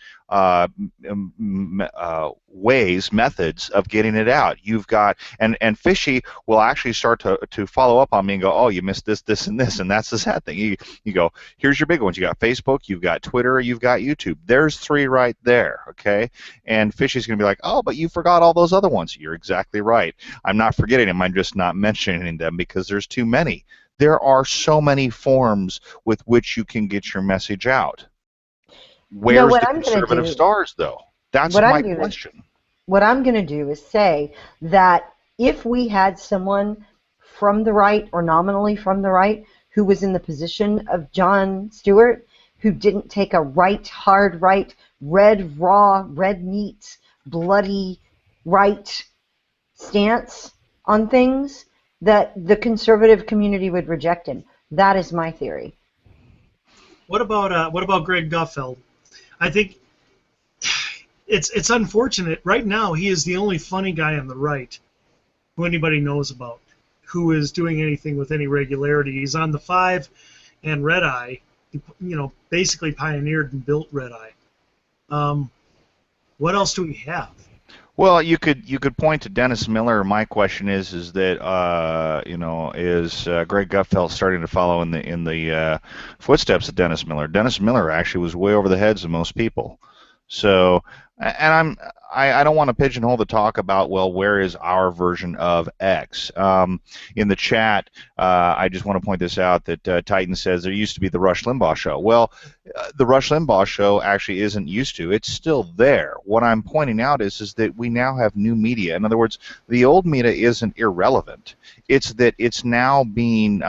methods of getting it out. You've got, and Fishy will actually start to follow up on me and go, oh, you missed this, this, and this, and that's the sad thing. You go, here's your big ones. You got Facebook, you've got Twitter, you've got YouTube. There's 3 right there, okay? And Fishy's going to be like, oh, but you forgot all those other ones. You're exactly right. I'm not forgetting them. I'm just not mentioning them because there's too many. There are so many forms with which you can get your message out. Where's the conservative stars, though? That's my question. What I'm going to do is say that if we had someone from the right or nominally from the right who was in the position of Jon Stewart, who didn't take a hard right, red raw, red meat, bloody right stance on things, that the conservative community would reject him. That is my theory. What about Greg Gutfeld? I think it's unfortunate. Right now, he is the only funny guy on the right who anybody knows about, who is doing anything with any regularity. He's on the 5 and Red Eye. He, basically pioneered and built Red Eye. What else do we have? Well, you could point to Dennis Miller. My question is that is Greg Gutfeld starting to follow in the footsteps of Dennis Miller? Dennis Miller actually was way over the heads of most people. So, and I don't want to pigeonhole the talk about, well, where is our version of X? In the chat, I just want to point this out that Titan says there used to be the Rush Limbaugh show. Well, the Rush Limbaugh show actually isn't used to. It's still there. What I'm pointing out is that we now have new media. In other words, the old media isn't irrelevant. It's that it's now being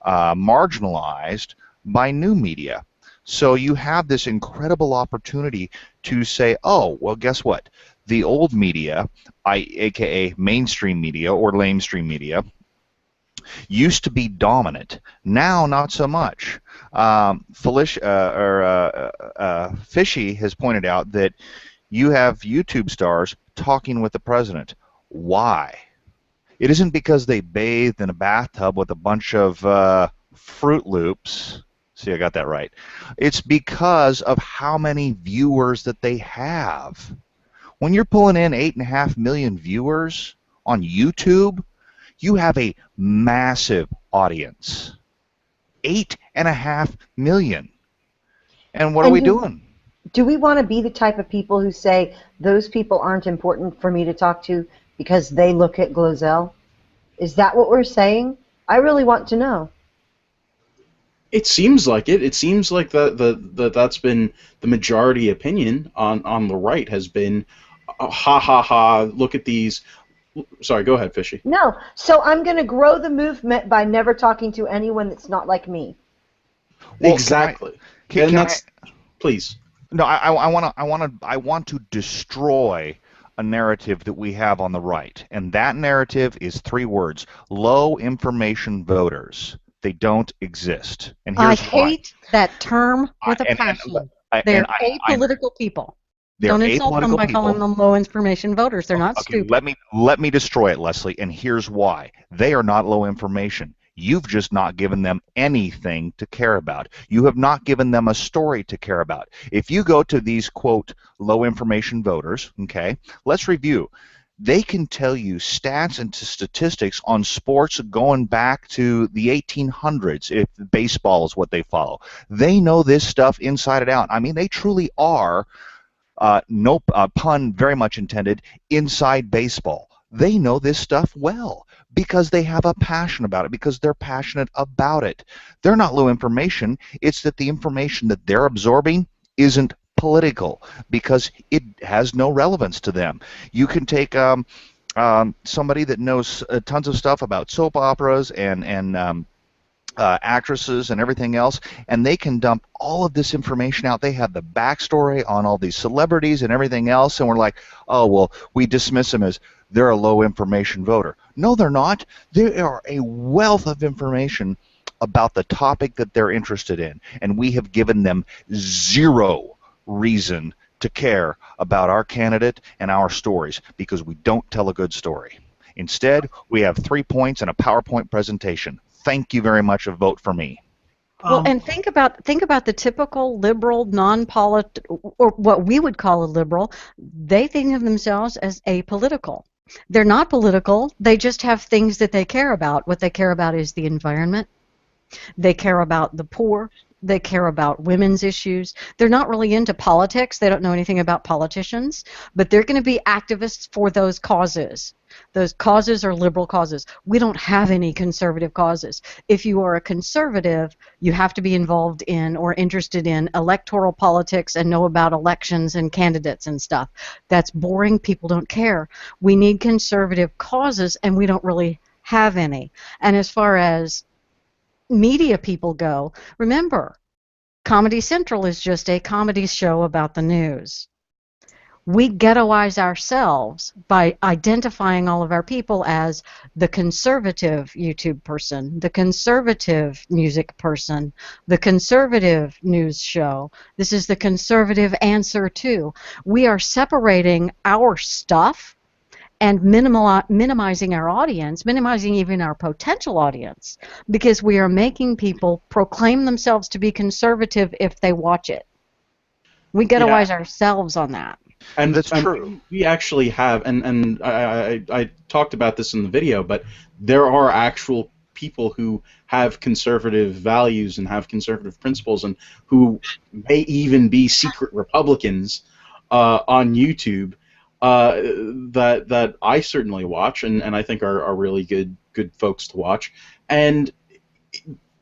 marginalized by new media. So you have this incredible opportunity to say, oh, well, guess what? The old media, aka mainstream media or lamestream media, used to be dominant. Now, not so much. Felicia Fishy has pointed out that you have YouTube stars talking with the president. Why? It isn't because they bathed in a bathtub with a bunch of Fruit Loops. See, I got that right. It's because of how many viewers that they have. When you're pulling in 8.5 million viewers on YouTube, you have a massive audience. 8.5 million. And what are we doing? Do we want to be the type of people who say those people aren't important for me to talk to because they look at Glozell? Is that what we're saying? I really want to know. It seems like it. It seems like that's been the majority opinion on the right has been, ha ha ha, look at these. Sorry, go ahead, Fishy. No, so I'm going to grow the movement by never talking to anyone that's not like me. Well, exactly. Please. No, I want to destroy a narrative that we have on the right, and that narrative is 3 words: low information voters. They don't exist. And here's why. I hate that term with a passion. They're apolitical people. Don't insult them by calling them low information voters. They're not stupid. Let me destroy it, Leslie, and here's why. They are not low information. You've just not given them anything to care about. You have not given them a story to care about. If you go to these, quote, low information voters, okay, let's review. They can tell you stats and statistics on sports going back to the 1800s, if baseball is what they follow. They know this stuff inside and out. I mean, they truly are, no pun very much intended, inside baseball. They know this stuff well because they have a passion about it, because they're passionate about it. They're not low information. It's that the information that they're absorbing isn't political because it has no relevance to them. You can take somebody that knows tons of stuff about soap operas and actresses and everything else, and they can dump all of this information out. They have the backstory on all these celebrities and everything else, and we're like, oh, well, we dismiss them as they're a low information voter. No, they're not. They are a wealth of information about the topic that they're interested in, and we have given them zero reason to care about our candidate and our stories because we don't tell a good story. Instead, we have 3 points and a PowerPoint presentation. Thank you very much. A vote for me. Well, and think about the typical liberal, or what we would call a liberal. They think of themselves as apolitical. They're not political. They just have things that they care about. What they care about is the environment. They care about the poor. They care about women's issues. They're not really into politics. They don't know anything about politicians, but they're going to be activists for those causes. Those causes are liberal causes. We don't have any conservative causes. If you are a conservative, you have to be involved in or interested in electoral politics and know about elections and candidates and stuff. That's boring. People don't care. We need conservative causes, and we don't really have any. And as far as media people go, remember, Comedy Central is just a comedy show about the news. We ghettoize ourselves by identifying all of our people as the conservative YouTube person, the conservative music person, the conservative news show. This is the conservative answer to. We are separating our stuff and minimizing our audience, minimizing even our potential audience, because we are making people proclaim themselves to be conservative if they watch it. We ghettoize ourselves on that. And that's true. We actually have, and I talked about this in the video, but there are actual people who have conservative values and have conservative principles, and who may even be secret Republicans on YouTube that I certainly watch, and I think are really good folks to watch. And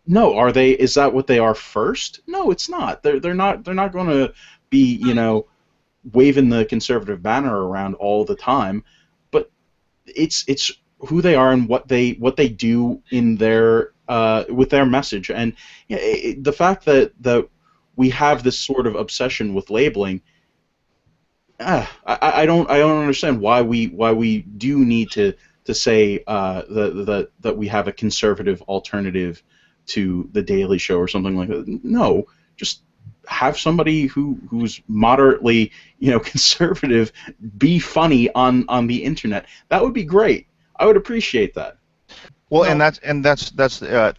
no, are they? Is that what they are first? No, it's not. They're not going to be, you know, waving the conservative banner around all the time, but it's who they are and what they do in their with their message. And the fact that we have this sort of obsession with labeling, I don't understand why we do need to say that we have a conservative alternative to the Daily Show or something like that. No, just have somebody who's moderately, you know, conservative be funny on the internet. That would be great. I would appreciate that. Well, and that's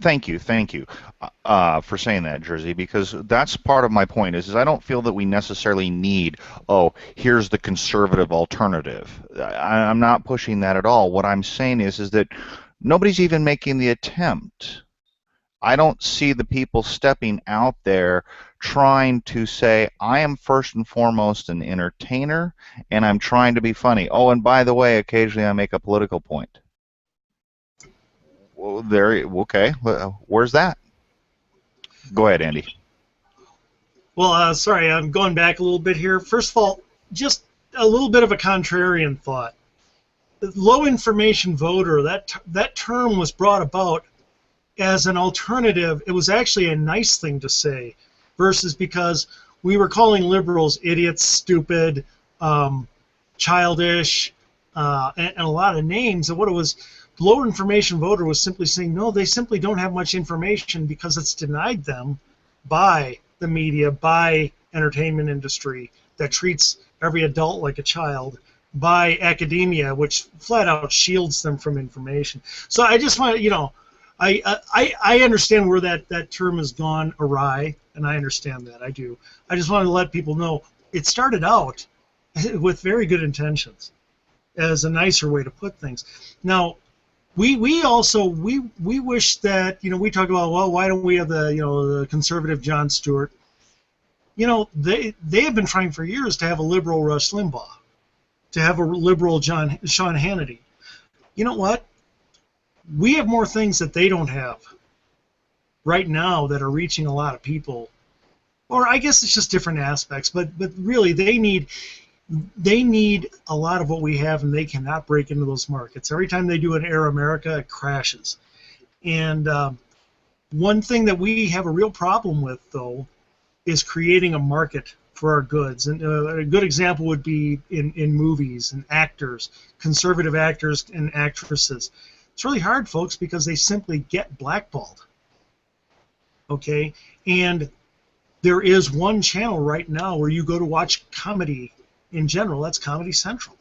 thank you for saying that, Jersey, because that's part of my point is I don't feel that we necessarily need, oh, here's the conservative alternative. I'm not pushing that at all. What I'm saying is that nobody's even making the attempt. I don't see the people stepping out there trying to say, I am first and foremost an entertainer, and I'm trying to be funny. Oh, and by the way, occasionally I make a political point. Well, okay. Where's that? Go ahead, Andy. Well, sorry, I'm going back a little bit here. First of all, just a little bit of a contrarian thought. The low information voter, that term was brought about as an alternative. It was actually a nice thing to say, versus because we were calling liberals idiots, stupid, childish, and a lot of names. And what it was, the low information voter was simply saying, no, they simply don't have much information because it's denied them by the media, by entertainment industry that treats every adult like a child, by academia, which flat out shields them from information. So I just want to, you know, I understand where that term has gone awry, and I understand that. I do. I just wanted to let people know it started out with very good intentions, as a nicer way to put things. Now, we also wish that, you know, we talk about, well, why don't we have the conservative Jon Stewart? You know, they have been trying for years to have a liberal Rush Limbaugh, to have a liberal Sean Hannity. You know what? We have more things that they don't have right now that are reaching a lot of people. Or I guess it's just different aspects, but really they need a lot of what we have, and they cannot break into those markets. Every time they do an Air America, it crashes. And one thing that we have a real problem with, though, is creating a market for our goods. And a good example would be in movies and actors, conservative actors and actresses. It's really hard, folks, because they simply get blackballed. Okay? And there is one channel right now where you go to watch comedy in general. That's Comedy Central.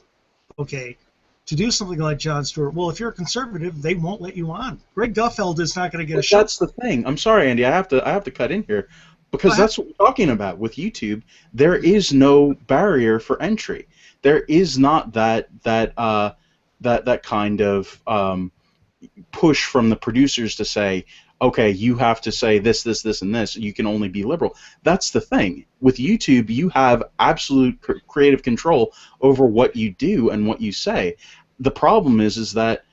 Okay? To do something like Jon Stewart, well, if you're a conservative, they won't let you on. Greg Gutfeld is not going to get a show. That's the thing. I'm sorry, Andy. I have to cut in here, because that's what we're talking about with YouTube. There is no barrier for entry. There is not that kind of push from the producers to say, okay, you have to say this, and this. You can only be liberal. That's the thing. With YouTube, you have absolute creative control over what you do and what you say. The problem is that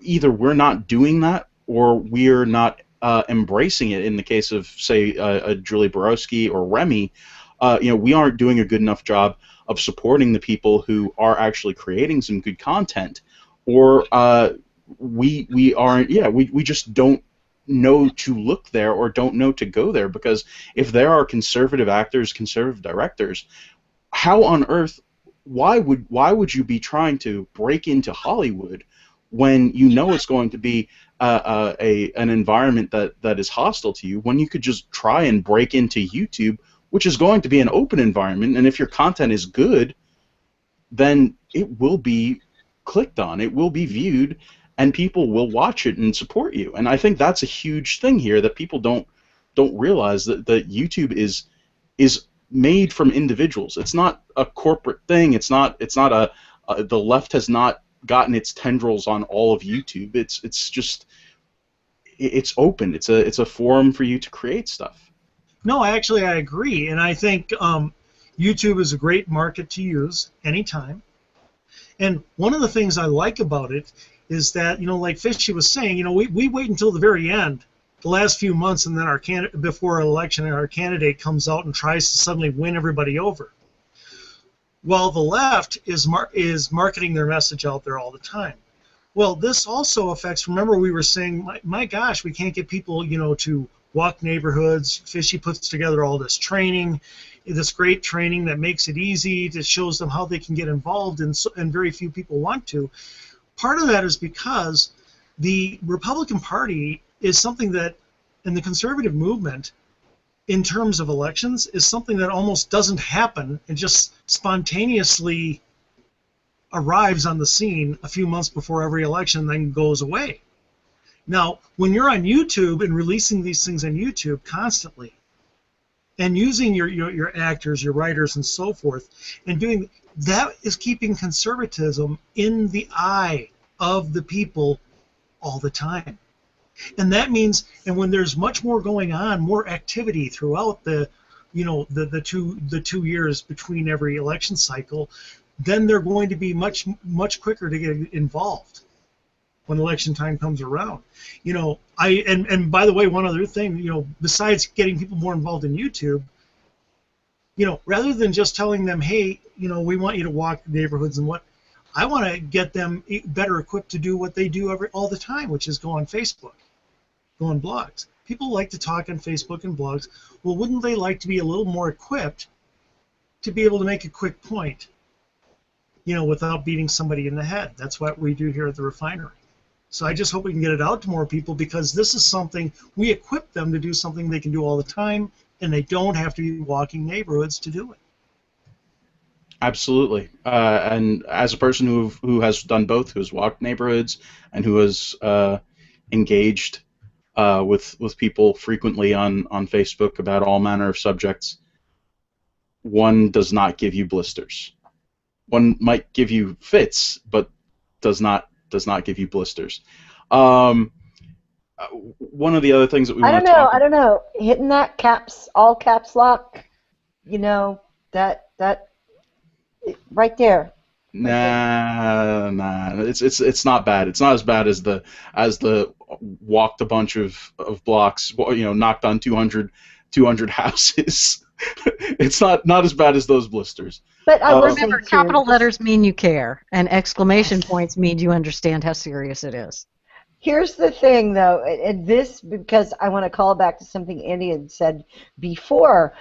either we're not doing that, or we're not embracing it. In the case of, say, Julie Borowski or Remy, you know, we aren't doing a good enough job of supporting the people who are actually creating some good content, or we aren't. Yeah, we just don't know to look there, or don't know to go there, because if there are conservative actors, conservative directors, how on earth, why would you be trying to break into Hollywood when you know it's going to be an environment that is hostile to you, when you could just try and break into YouTube, which is going to be an open environment, and if your content is good, then it will be clicked on, it will be viewed, and people will watch it and support you. And I think that's a huge thing here that people don't realize, that YouTube is made from individuals. It's not a corporate thing. It's not the left has not gotten its tendrils on all of YouTube. It's open. It's a forum for you to create stuff. No, I agree, and I think YouTube is a great market to use anytime. And one of the things I like about it is that, like Fishy was saying, we wait until the very end, the last few months, and then before an election, and our candidate comes out and tries to suddenly win everybody over. Well, the left is marketing their message out there all the time. Well, this also affects, remember we were saying, my gosh, we can't get people, to walk neighborhoods. Fishy puts together all this training, this great training that makes it easy, that shows them how they can get involved, and very few people want to. Part of that is because the Republican Party is something that, in the conservative movement, in terms of elections, is something that almost doesn't happen and just spontaneously arrives on the scene a few months before every election and then goes away. Now, when you're on YouTube and releasing these things on YouTube constantly, and using your actors, your writers, and so forth, and doing that, is keeping conservatism in the eye of the people all the time. And that means, and when there's much more going on, more activity throughout the 2 years between every election cycle, then they're going to be much quicker to get involved when election time comes around. And by the way, one other thing, besides getting people more involved in YouTube, rather than just telling them, hey, we want you to walk neighborhoods and what, I want to get them better equipped to do what they do all the time, which is go on Facebook, go on blogs. People like to talk on Facebook and blogs. Well, wouldn't they like to be a little more equipped to be able to make a quick point, without beating somebody in the head? That's what we do here at the Refinery. So I just hope we can get it out to more people, because this is something, we equip them to do something they can do all the time, and they don't have to be walking neighborhoods to do it. Absolutely. And as a person who has done both, who has walked neighborhoods and who has engaged with people frequently on Facebook about all manner of subjects, one does not give you blisters. One might give you fits, but does not give you blisters. One of the other things that we want to talk about, I don't know. Hitting that all caps lock, that right there. Nah. It's not bad. It's not as bad as the walked a bunch of blocks, knocked on 200 houses. It's not as bad as those blisters. But remember, capital letters mean you care, and exclamation points mean you understand how serious it is. Here's the thing, though, and this, because I want to call back to something Andy had said before,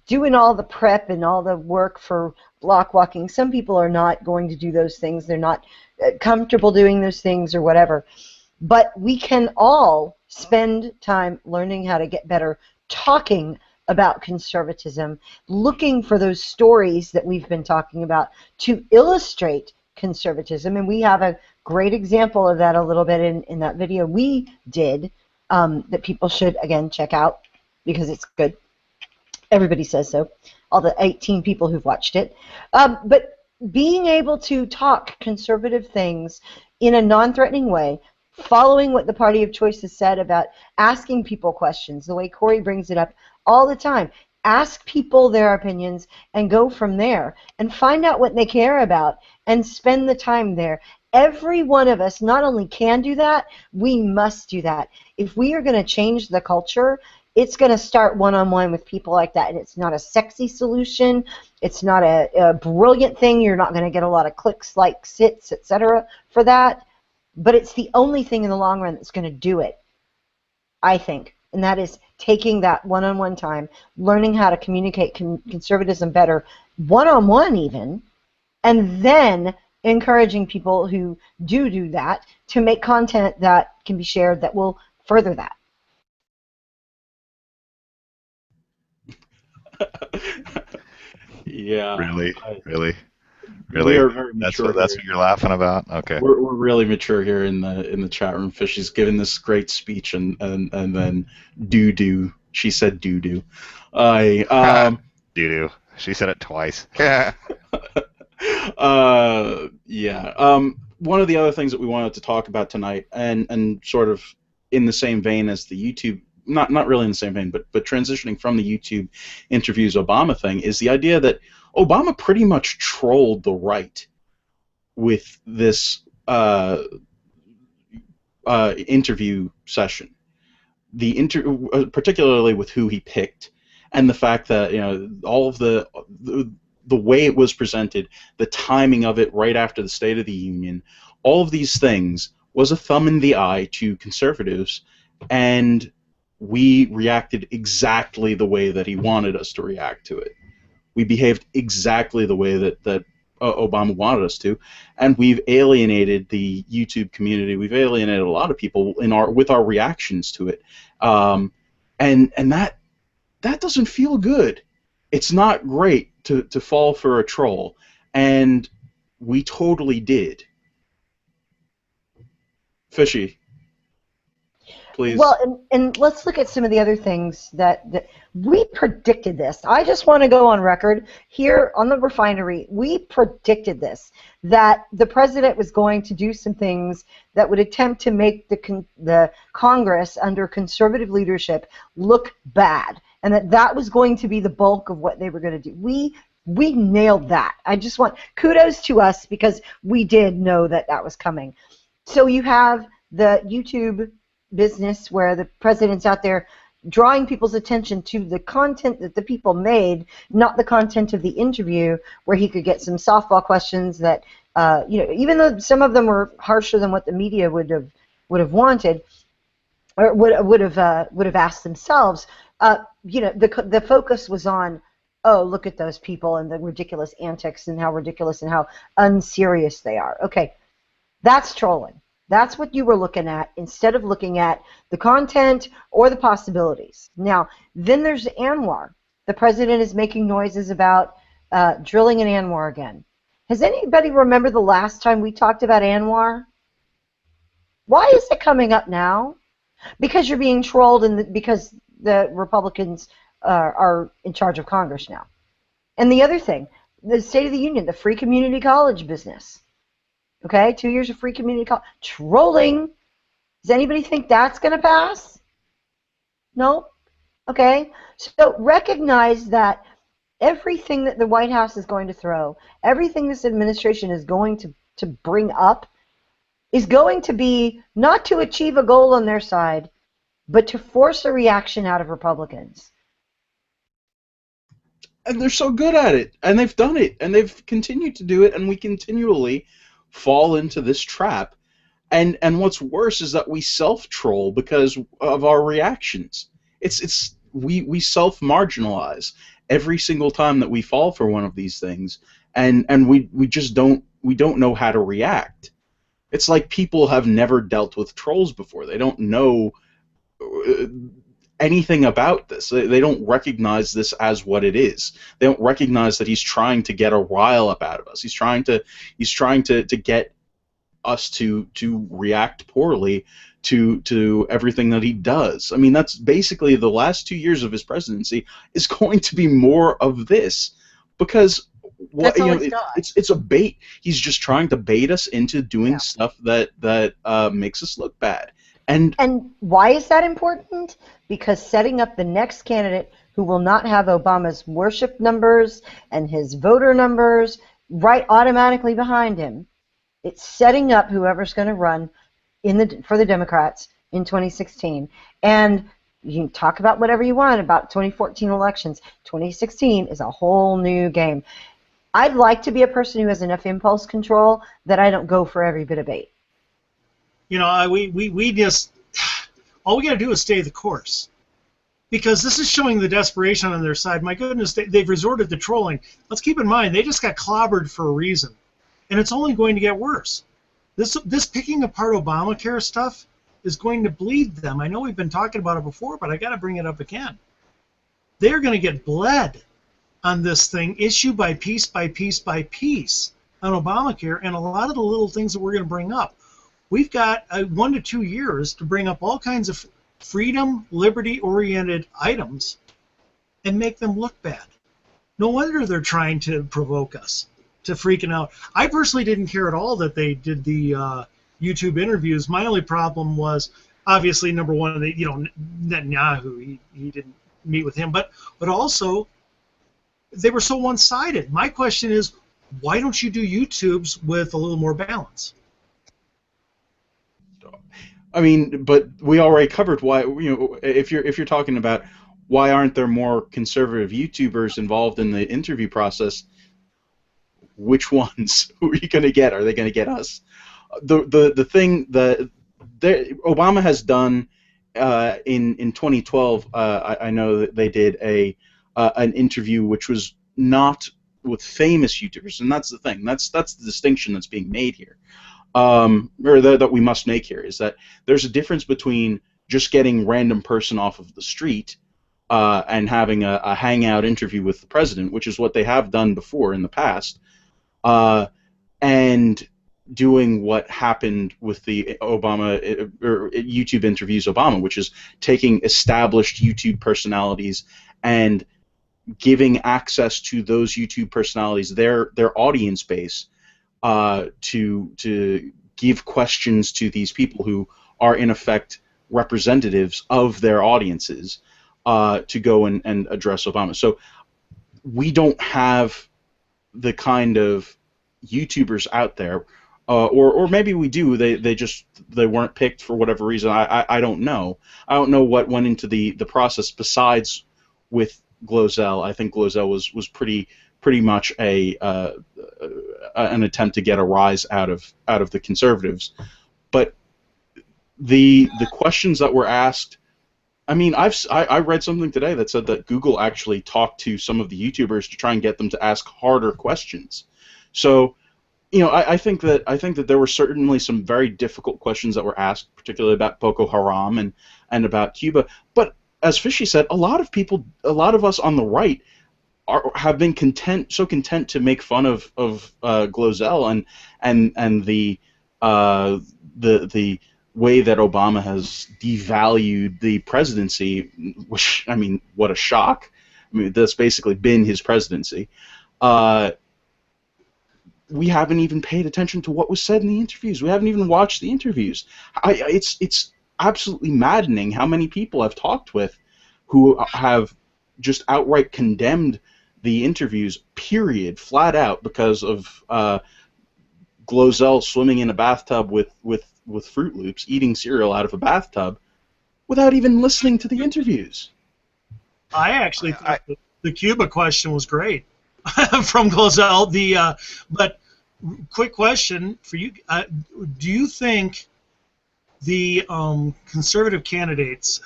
doing all the prep and all the work for block walking, some people are not going to do those things. They're not comfortable doing those things or whatever. But we can all spend time learning how to get better talking about conservatism, looking for those stories that we've been talking about to illustrate conservatism. And we have a great example of that a little bit in that video we did that people should, again, check out because it's good. Everybody says so, all the 18 people who've watched it. But being able to talk conservative things in a non-threatening way, following what the Party of Choice has said about asking people questions, the way Corey brings it up all the time. Ask people their opinions and go from there and find out what they care about and spend the time there. Every one of us not only can do that, we must do that. If we are going to change the culture, it's going to start one-on-one with people like that. And it's not a sexy solution. It's not a brilliant thing. You're not going to get a lot of clicks, likes, hits, etc. for that. But it's the only thing in the long run that's going to do it, I think. And that is taking that one-on-one time, learning how to communicate conservatism better, one-on-one even, and then encouraging people who do that to make content that can be shared that will further that. Yeah. Really. We are very mature. That's what you're laughing about. Okay. We're really mature here in the chat room. Fishy's given this great speech, and then she said doo-doo. Doo-doo. She said it twice. Yeah. One of the other things that we wanted to talk about tonight, and sort of in the same vein as the YouTube, not really in the same vein, but transitioning from the YouTube interviews Obama thing, is the idea that Obama pretty much trolled the right with this interview session. Particularly with who he picked, and the fact that all of the way it was presented, the timing of it right after the State of the Union, all of these things was a thumb in the eye to conservatives, and we reacted exactly the way that he wanted us to react to it. We behaved exactly the way that Obama wanted us to, and we've alienated the YouTube community. We've alienated a lot of people with our reactions to it, and that doesn't feel good. It's not great to fall for a troll, and we totally did. Fishy, please. Well, and let's look at some of the other things that we predicted this. I just want to go on record here on the Refinery. We predicted this, that the president was going to do some things that would attempt to make the Congress under conservative leadership look bad, and that was going to be the bulk of what they were going to do. We nailed that. I just want kudos to us because we did know that was coming. So you have the YouTube business where the president's out there drawing people's attention to the content that the people made, not the content of the interview, where he could get some softball questions that, even though some of them were harsher than what the media would have wanted, or would have asked themselves. The focus was on, oh, look at those people and the ridiculous antics and how ridiculous and how unserious they are. Okay, that's trolling. That's what you were looking at instead of looking at the content or the possibilities. Now, then there's ANWR. The president is making noises about drilling in ANWR again. Has anybody remember the last time we talked about ANWR? Why is it coming up now? Because you're being trolled and because the Republicans are in charge of Congress now. And the other thing, the State of the Union, the free community college business. Okay, 2 years of free community college. Trolling. Does anybody think that's going to pass? No? Okay. So recognize that everything that the White House is going to throw, everything this administration is going to bring up, is going to be not to achieve a goal on their side, but to force a reaction out of Republicans. And they're so good at it, and they've done it, and they've continued to do it, and we continually fall into this trap. And what's worse is that we self-troll because of our reactions. We self-marginalize every single time that we fall for one of these things, and we just don't know how to react. It's like people have never dealt with trolls before. They don't know anything about this. They don't recognize this as what it is. They don't recognize that he's trying to get a rile up out of us. He's trying to get us to react poorly to everything that he does. I mean, that's basically the last 2 years of his presidency is going to be more of this, because it's a bait. He's just trying to bait us into doing stuff that makes us look bad. And why is that important? Because setting up the next candidate who will not have Obama's worship numbers and his voter numbers right automatically behind him, it's setting up whoever's going to run for the Democrats in 2016. And you can talk about whatever you want about 2014 elections. 2016 is a whole new game. I'd like to be a person who has enough impulse control that I don't go for every bit of bait. We just, all we got to do is stay the course, because this is showing the desperation on their side. My goodness, they've resorted to trolling. Let's keep in mind, they just got clobbered for a reason, and it's only going to get worse. This picking apart Obamacare stuff is going to bleed them. I know we've been talking about it before, but I got to bring it up again. They're going to get bled on this thing, issue by piece by piece by piece, on Obamacare, and a lot of the little things that we're going to bring up. We've got 1 to 2 years to bring up all kinds of freedom, liberty-oriented items and make them look bad. No wonder they're trying to provoke us to freaking out. I personally didn't care at all that they did the YouTube interviews. My only problem was, obviously, number one, Netanyahu. He didn't meet with him, but also they were so one-sided. My question is, why don't you do YouTubes with a little more balance? I mean, but we already covered why. If you're talking about why aren't there more conservative YouTubers involved in the interview process, which ones? Who are you going to get? Are they going to get us? The thing that Obama has done in 2012, I know that they did an interview which was not with famous YouTubers, and that's the thing. That's the distinction that's being made here. Or that we must make here, is that there's a difference between just getting random person off of the street and having a hangout interview with the president, which is what they have done before in the past, and doing what happened with the Obama or YouTube interviews Obama, which is taking established YouTube personalities and giving access to those YouTube personalities, their audience base, to give questions to these people who are in effect representatives of their audiences to go and address Obama. So we don't have the kind of YouTubers out there, or maybe we do. They weren't picked for whatever reason. I don't know. I don't know what went into the process besides with Glozell. I think Glozell was pretty much an attempt to get a rise out of the conservatives, but the questions that were asked. I mean, I read something today that said that Google actually talked to some of the YouTubers to try and get them to ask harder questions. So, I think that there were certainly some very difficult questions that were asked, particularly about Boko Haram and about Cuba. But as Fishy said, a lot of us on the right have been content to make fun of Glozell and the way that Obama has devalued the presidency, which, I mean, what a shock. I mean, that's basically been his presidency. We haven't even paid attention to what was said in the interviews. We haven't even watched the interviews. It's absolutely maddening how many people I've talked with who have just outright condemned the interviews, period, flat out, because of Glozell swimming in a bathtub with Fruit Loops, eating cereal out of a bathtub, without even listening to the interviews. I actually thought the Cuba question was great from Glozell. But quick question for you: do you think the conservative candidates,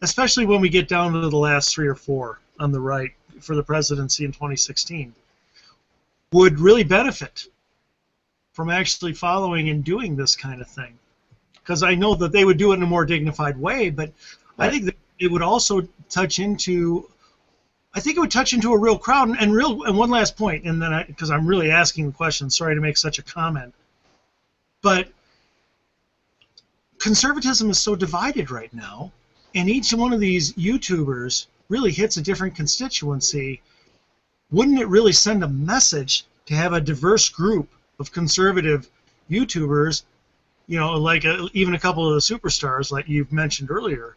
especially when we get down to the last 3 or 4 on the right for the presidency in 2016, would really benefit from actually following and doing this kind of thing? Because I know that they would do it in a more dignified way, but right. I think that it would also touch into, a real crowd. And one last point, and then because I'm really asking the question, sorry to make such a comment, but conservatism is so divided right now, and each one of these YouTubers really hits a different constituency. Wouldn't it really send a message to have a diverse group of conservative YouTubers, like even a couple of the superstars like you've mentioned earlier,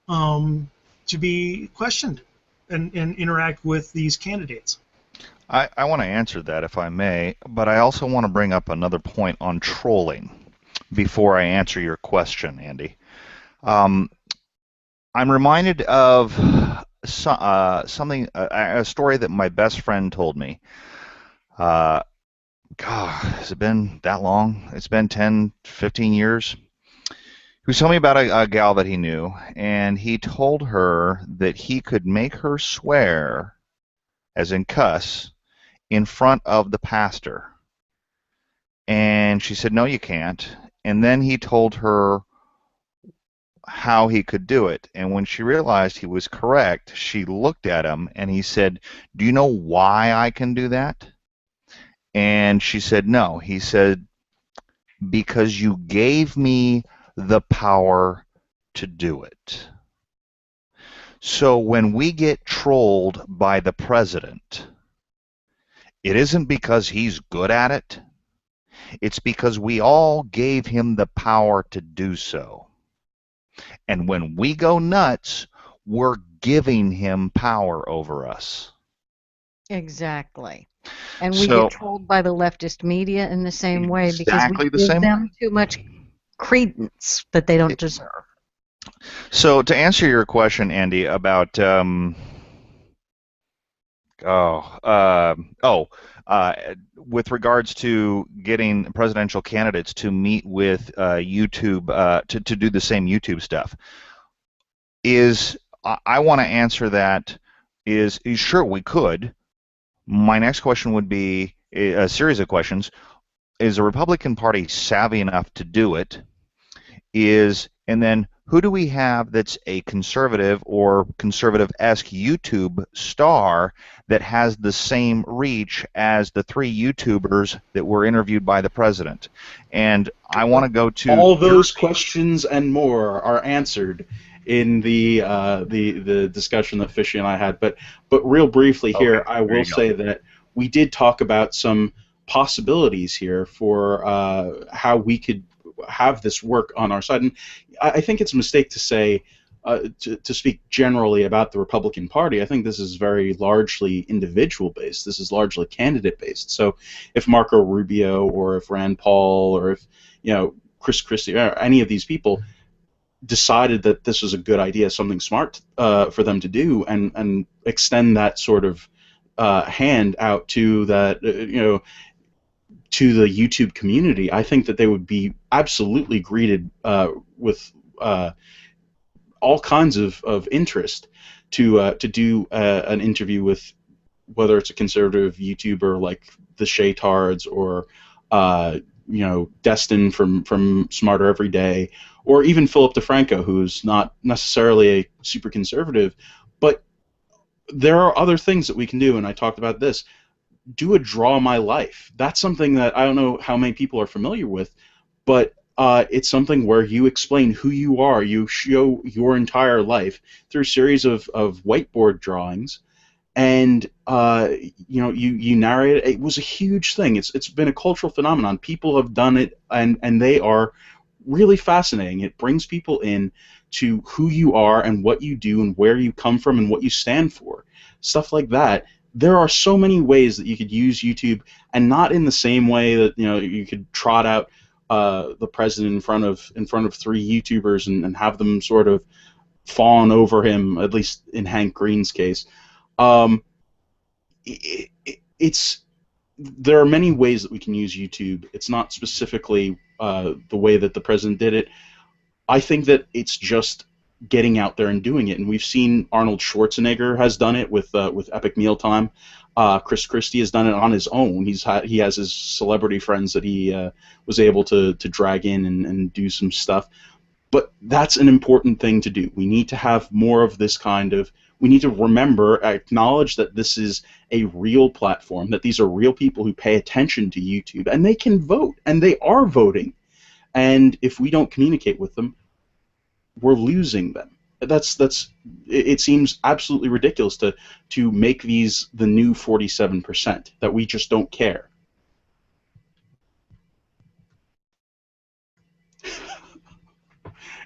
to be questioned and interact with these candidates? I want to answer that, if I may, but I also want to bring up another point on trolling before I answer your question, Andy. I'm reminded of a story that my best friend told me. God, has it been that long? It's been 10, 15 years. He was telling me about a gal that he knew, and he told her that he could make her swear, as in cuss, in front of the pastor. And she said, no, you can't. And then he told her how he could do it. And when she realized he was correct, she looked at him and he said, do you know why I can do that? And she said, no. He said, because you gave me the power to do it. So when we get trolled by the president, it isn't because he's good at it. It's because we all gave him the power to do so. And when we go nuts, we're giving him power over us. Exactly. And we get trolled by the leftist media in the same way because we give them too much credence that they don't deserve. So to answer your question, Andy, about with regards to getting presidential candidates to meet with YouTube to do the same YouTube stuff, I want to answer that is sure we could. My next question would be a series of questions. Is the Republican Party savvy enough to do it? And then who do we have that's a conservative or conservative-esque YouTube star that has the same reach as the 3 YouTubers that were interviewed by the president? And I want to go to all those questions and more are answered in the discussion that Fishy and I had. But real briefly here, okay, I will say that we did talk about some possibilities here for how we could have this work on our side. And I think it's a mistake to say, to speak generally about the Republican Party. I think this is very largely individual-based. This is largely candidate-based. So if Marco Rubio or if Rand Paul or if Chris Christie or any of these people decided that this was a good idea, something smart for them to do, and extend that sort of hand out to that, to the YouTube community, I think that they would be absolutely greeted with all kinds of interest to do an interview with, whether it's a conservative YouTuber like the Shaytards or Destin from Smarter Every Day, or even Philip DeFranco, who's not necessarily a super conservative, but there are other things that we can do, and I talked about this. Do a Draw My Life. That's something that I don't know how many people are familiar with, but it's something where you explain who you are. You show your entire life through a series of whiteboard drawings, and you narrate it. It was a huge thing. It's been a cultural phenomenon. People have done it, and they are really fascinating. It brings people in to who you are and what you do and where you come from and what you stand for. Stuff like that. There are so many ways that you could use YouTube, and not in the same way that you could trot out the president in front of 3 YouTubers and have them sort of fawn over him, at least in Hank Green's case. There are many ways that we can use YouTube. It's not specifically the way that the president did it. I think that it's just getting out there and doing it, and we've seen Arnold Schwarzenegger has done it with Epic Mealtime. Chris Christie has done it on his own. He has his celebrity friends that he was able to drag in and do some stuff. But that's an important thing to do. We need to have more of this kind of. We need to remember, acknowledge that this is a real platform, that these are real people who pay attention to YouTube, and they can vote, and they are voting. And if we don't communicate with them, we're losing them. It seems absolutely ridiculous to make these the new 47%, that we just don't care.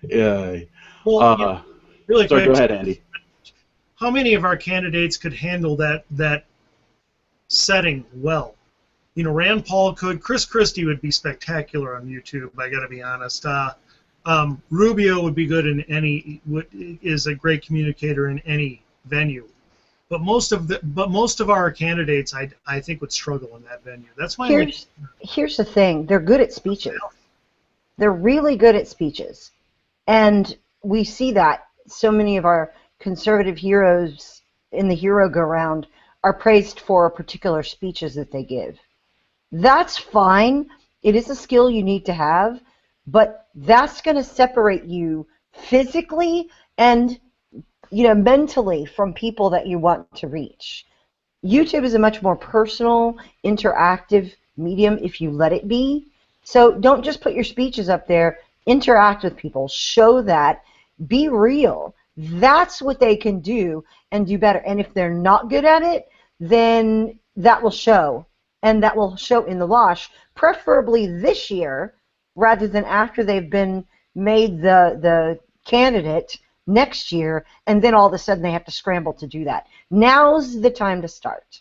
Really sorry, quick, go ahead, Andy. How many of our candidates could handle that setting well? Rand Paul could. Chris Christie would be spectacular on YouTube, I got to be honest. Rubio would be good in is a great communicator in any venue. But most of our candidates, I think, would struggle in that venue. That's why. Here's the thing: they're good at speeches. They're really good at speeches, and we see that so many of our conservative heroes in the hero go-round are praised for particular speeches that they give. That's fine. It is a skill you need to have, but that's going to separate you physically and mentally from people that you want to reach. YouTube is a much more personal, interactive medium if you let it be. So don't just put your speeches up there. Interact with people. Show that. Be real. That's what they can do and do better. And if they're not good at it, then that will show, and that will show in the wash, preferably this year rather than after they've been made the candidate next year, and then all of a sudden they have to scramble to do that. Now's the time to start.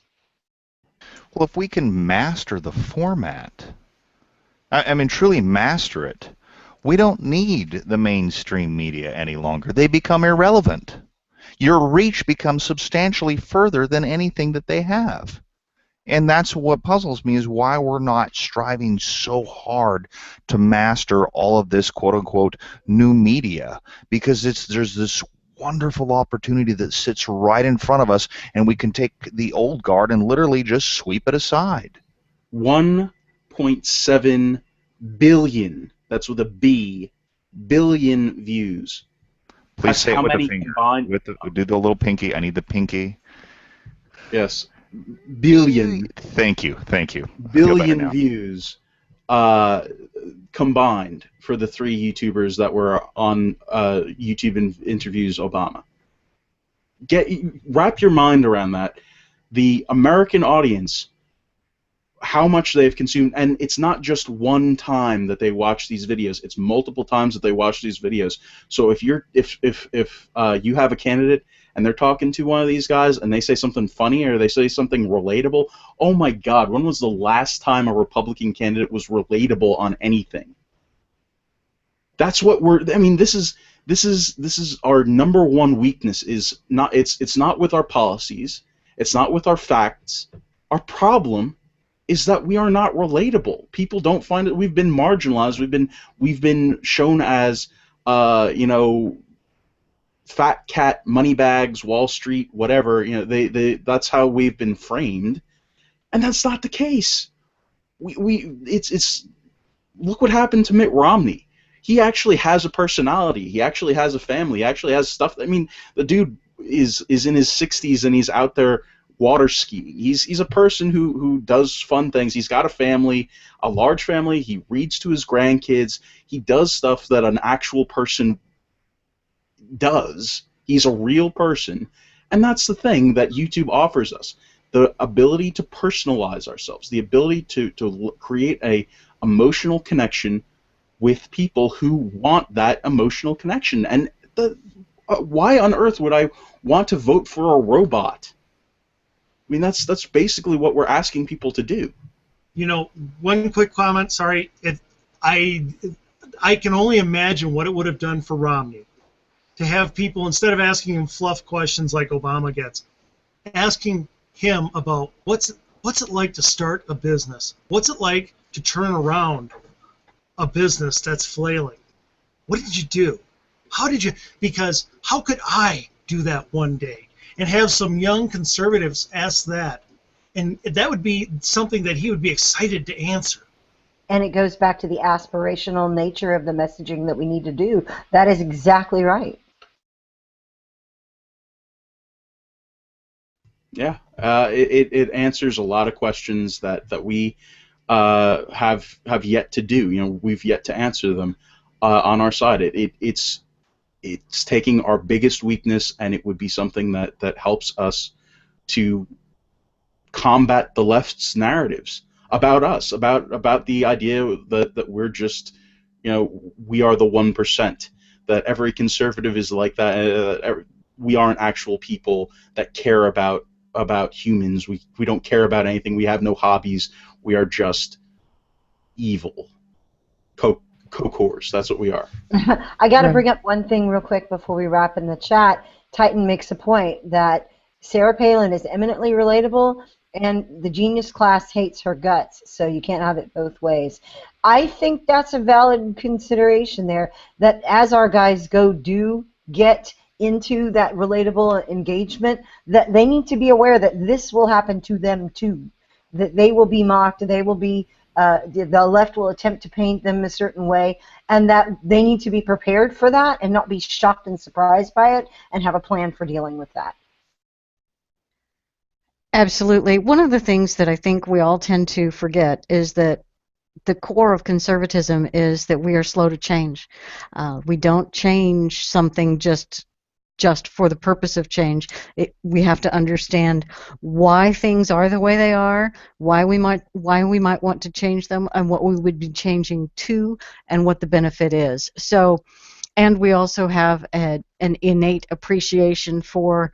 Well, if we can master the format, I mean truly master it, we don't need the mainstream media any longer. They become irrelevant. Your reach becomes substantially further than anything that they have. And that's what puzzles me, is why we're not striving so hard to master all of this quote-unquote new media, because there's this wonderful opportunity that sits right in front of us, and we can take the old guard and literally just sweep it aside. 1.7 billion, that's with a B, billion views. Please That's say it how with many the finger. combined? Do the little pinky. I need the pinky. Yes. Billion. Thank you. Billion views combined for the 3 YouTubers that were on YouTube interviews Obama. Wrap your mind around that. The American audience, how much they've consumed, and it's not just one time that they watch these videos, it's multiple times that they watch these videos. So if you have a candidate and they're talking to one of these guys and they say something funny or they say something relatable, oh my God, when was the last time a Republican candidate was relatable on anything? That's what this is our number one weakness. It's not with our policies, it's not with our facts. Our problem is that we are not relatable. People don't find it. We've been marginalized. We've been shown as fat cat, money bags, Wall Street, whatever. That's how we've been framed, and that's not the case. It's look what happened to Mitt Romney. He actually has a personality. He actually has a family. He actually has stuff. I mean, the dude is in his 60s and he's out there water skiing. He's a person who does fun things. He's got a family, a large family. He reads to his grandkids. He does stuff that an actual person does. He's a real person, and that's the thing that YouTube offers us: the ability to personalize ourselves, the ability to create a emotional connection with people who want that emotional connection. And why on earth would I want to vote for a robot? I mean, that's basically what we're asking people to do. One quick comment. Sorry, I can only imagine what it would have done for Romney to have people, instead of asking him fluff questions like Obama gets, asking him about what's it like to start a business? What's it like to turn around a business that's flailing? What did you do? How did you? Because how could I do that one day? And have some young conservatives ask that, and that would be something that he would be excited to answer. And it goes back to the aspirational nature of the messaging that we need to do. That is exactly right. Yeah, it answers a lot of questions that we have yet to do. We've yet to answer them on our side. It's taking our biggest weakness, and it would be something that helps us to combat the left's narratives about us, about the idea that we're just, we are the 1%, that every conservative is like that. We aren't actual people that care about humans. We don't care about anything. We have no hobbies. We are just evil. Cocors, that's what we are. I got to bring up one thing real quick before we wrap in the chat. Titan makes a point that Sarah Palin is eminently relatable, and the genius class hates her guts, so you can't have it both ways. I think that's a valid consideration there, that as our guys do get into that relatable engagement, that they need to be aware that this will happen to them too, that they will be mocked, they will be the left will attempt to paint them a certain way, and that they need to be prepared for that and not be shocked and surprised by it, and have a plan for dealing with that. Absolutely. One of the things that I think we all tend to forget is that the core of conservatism is that we are slow to change. We don't change something just just for the purpose of change. We have to understand why things are the way they are, why we might want to change them, and what we would be changing to, and what the benefit is. So, and we also have an innate appreciation for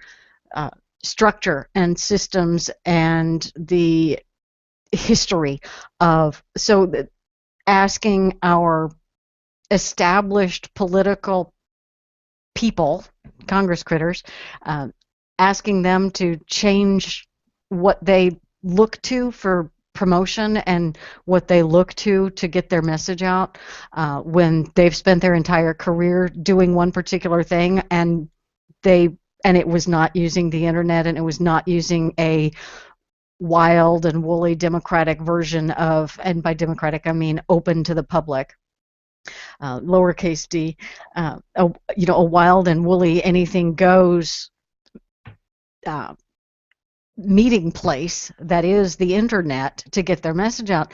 structure and systems and the history of, so asking our established political people, Congress critters, asking them to change what they look to for promotion and what they look to get their message out, when they've spent their entire career doing one particular thing, and it was not using the internet, and it was not using a wild and woolly democratic version of, and by democratic I mean open to the public, lowercase d, a wild and woolly anything goes meeting place that is the internet to get their message out.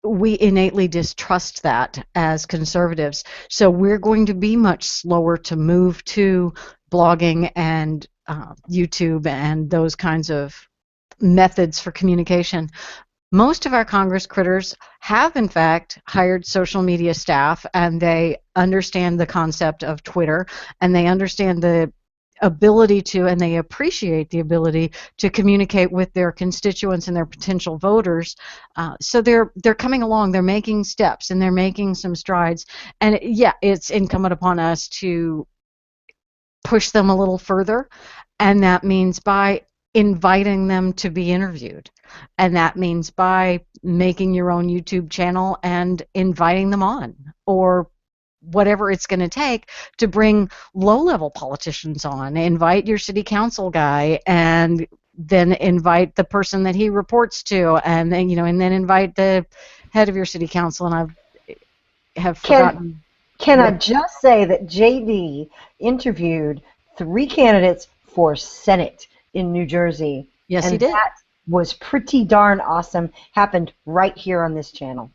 We innately distrust that as conservatives, so we're going to be much slower to move to blogging and YouTube and those kinds of methods for communication. Most of our Congress critters have, in fact, hired social media staff, and they understand the concept of Twitter, and they understand the ability to, and they appreciate the ability to communicate with their constituents and their potential voters. So they're coming along, they're making steps, and they're making some strides. And yeah, it's incumbent upon us to push them a little further, and that means by inviting them to be interviewed, and that means by making your own YouTube channel and inviting them on, or whatever it's going to take to bring low-level politicians on. Invite your city council guy, and then invite the person that he reports to, and then invite the head of your city council. And I have forgotten. Can I just say that JD interviewed 3 candidates for Senate in New Jersey. Yes, and he did. That was pretty darn awesome. Happened right here on this channel.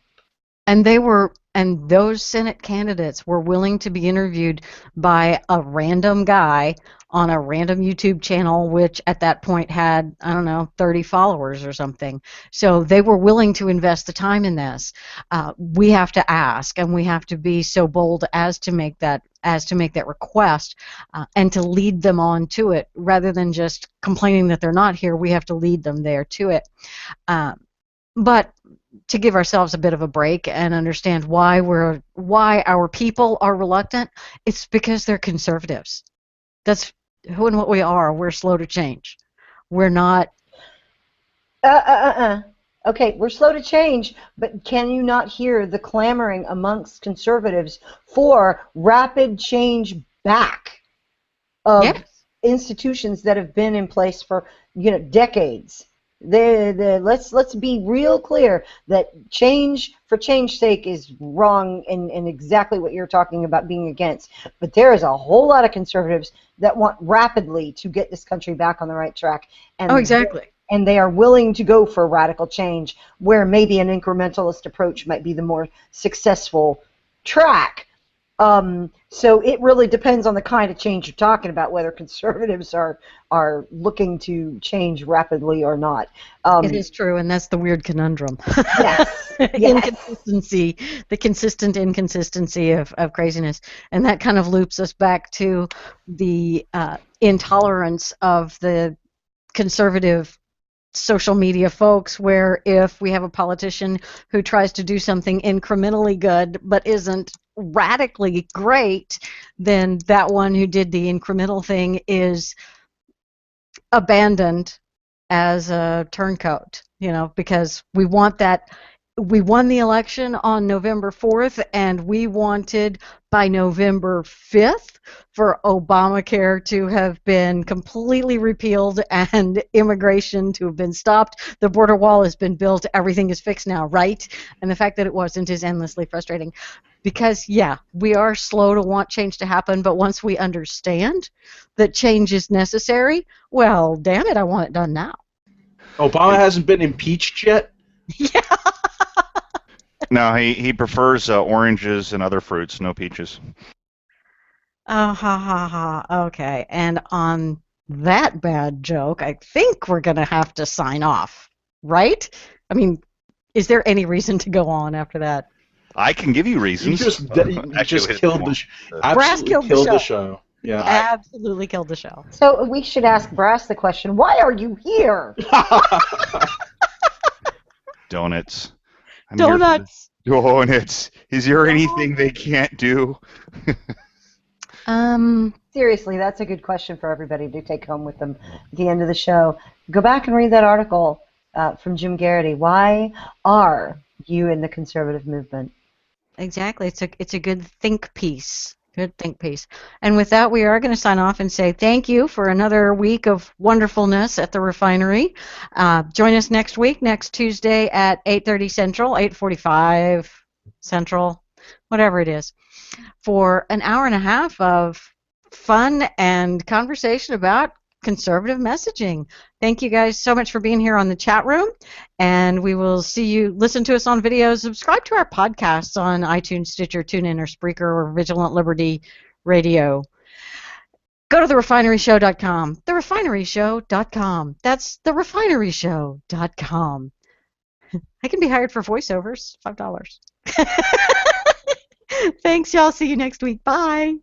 And those Senate candidates were willing to be interviewed by a random guy on a random YouTube channel, which at that point had, 30 followers or something. So they were willing to invest the time in this. We have to ask, and we have to be so bold as to make that request, and to lead them on to it, rather than just complaining that they're not here. We have to lead them there to it. But to give ourselves a bit of a break and understand why our people are reluctant, it's because they're conservatives. That's who and what we are. We're slow to change. We're not. Okay, we're slow to change, but can you not hear the clamoring amongst conservatives for rapid change back of institutions that have been in place for decades? Let's be real clear that change for change's sake is wrong, and exactly what you're talking about being against. But there is a whole lot of conservatives that want rapidly to get this country back on the right track. And exactly. And they are willing to go for radical change, where maybe an incrementalist approach might be the more successful track. So it really depends on the kind of change you're talking about, whether conservatives are looking to change rapidly or not. It is true, and that's the weird conundrum. Yes. Inconsistency, the consistent inconsistency of craziness. And that kind of loops us back to the intolerance of the conservative social media folks, where if we have a politician who tries to do something incrementally good but isn't radically great, then that one who did the incremental thing is abandoned as a turncoat, because we want that. We won the election on November 4th, and we wanted by November 5th for Obamacare to have been completely repealed and immigration to have been stopped. The border wall has been built. Everything is fixed now, right? And the fact that it wasn't is endlessly frustrating, because, we are slow to want change to happen, but once we understand that change is necessary, well, damn it, I want it done now. Obama hasn't been impeached yet? Yeah. No, he prefers oranges and other fruits, no peaches. Oh, ha ha ha. Okay. And on that bad joke, I think we're going to have to sign off, right? I mean, is there any reason to go on after that? I can give you reasons. You just killed the Brass absolutely killed the show. Yeah. Absolutely killed the show. So we should ask Brass the question, why are you here? Donuts. Donuts. Donuts. Is there anything they can't do? Seriously, that's a good question for everybody to take home with them at the end of the show. Go back and read that article from Jim Geraghty. Why are you in the conservative movement? Exactly. It's a good think piece. Good think piece. And with that, we are going to sign off and say thank you for another week of wonderfulness at the Refinery. Join us next week, next Tuesday at 8:30 Central, 8:45 Central, whatever it is, for an hour and a half of fun and conversation about conservative messaging. Thank you guys so much for being here on the chat room, and we will see you. Listen to us on video. Subscribe to our podcasts on iTunes, Stitcher, TuneIn, or Spreaker, or Vigilant Liberty Radio. Go to therefineryshow.com. Therefineryshow.com. That's therefineryshow.com. I can be hired for voiceovers. $5. Thanks, y'all. See you next week. Bye.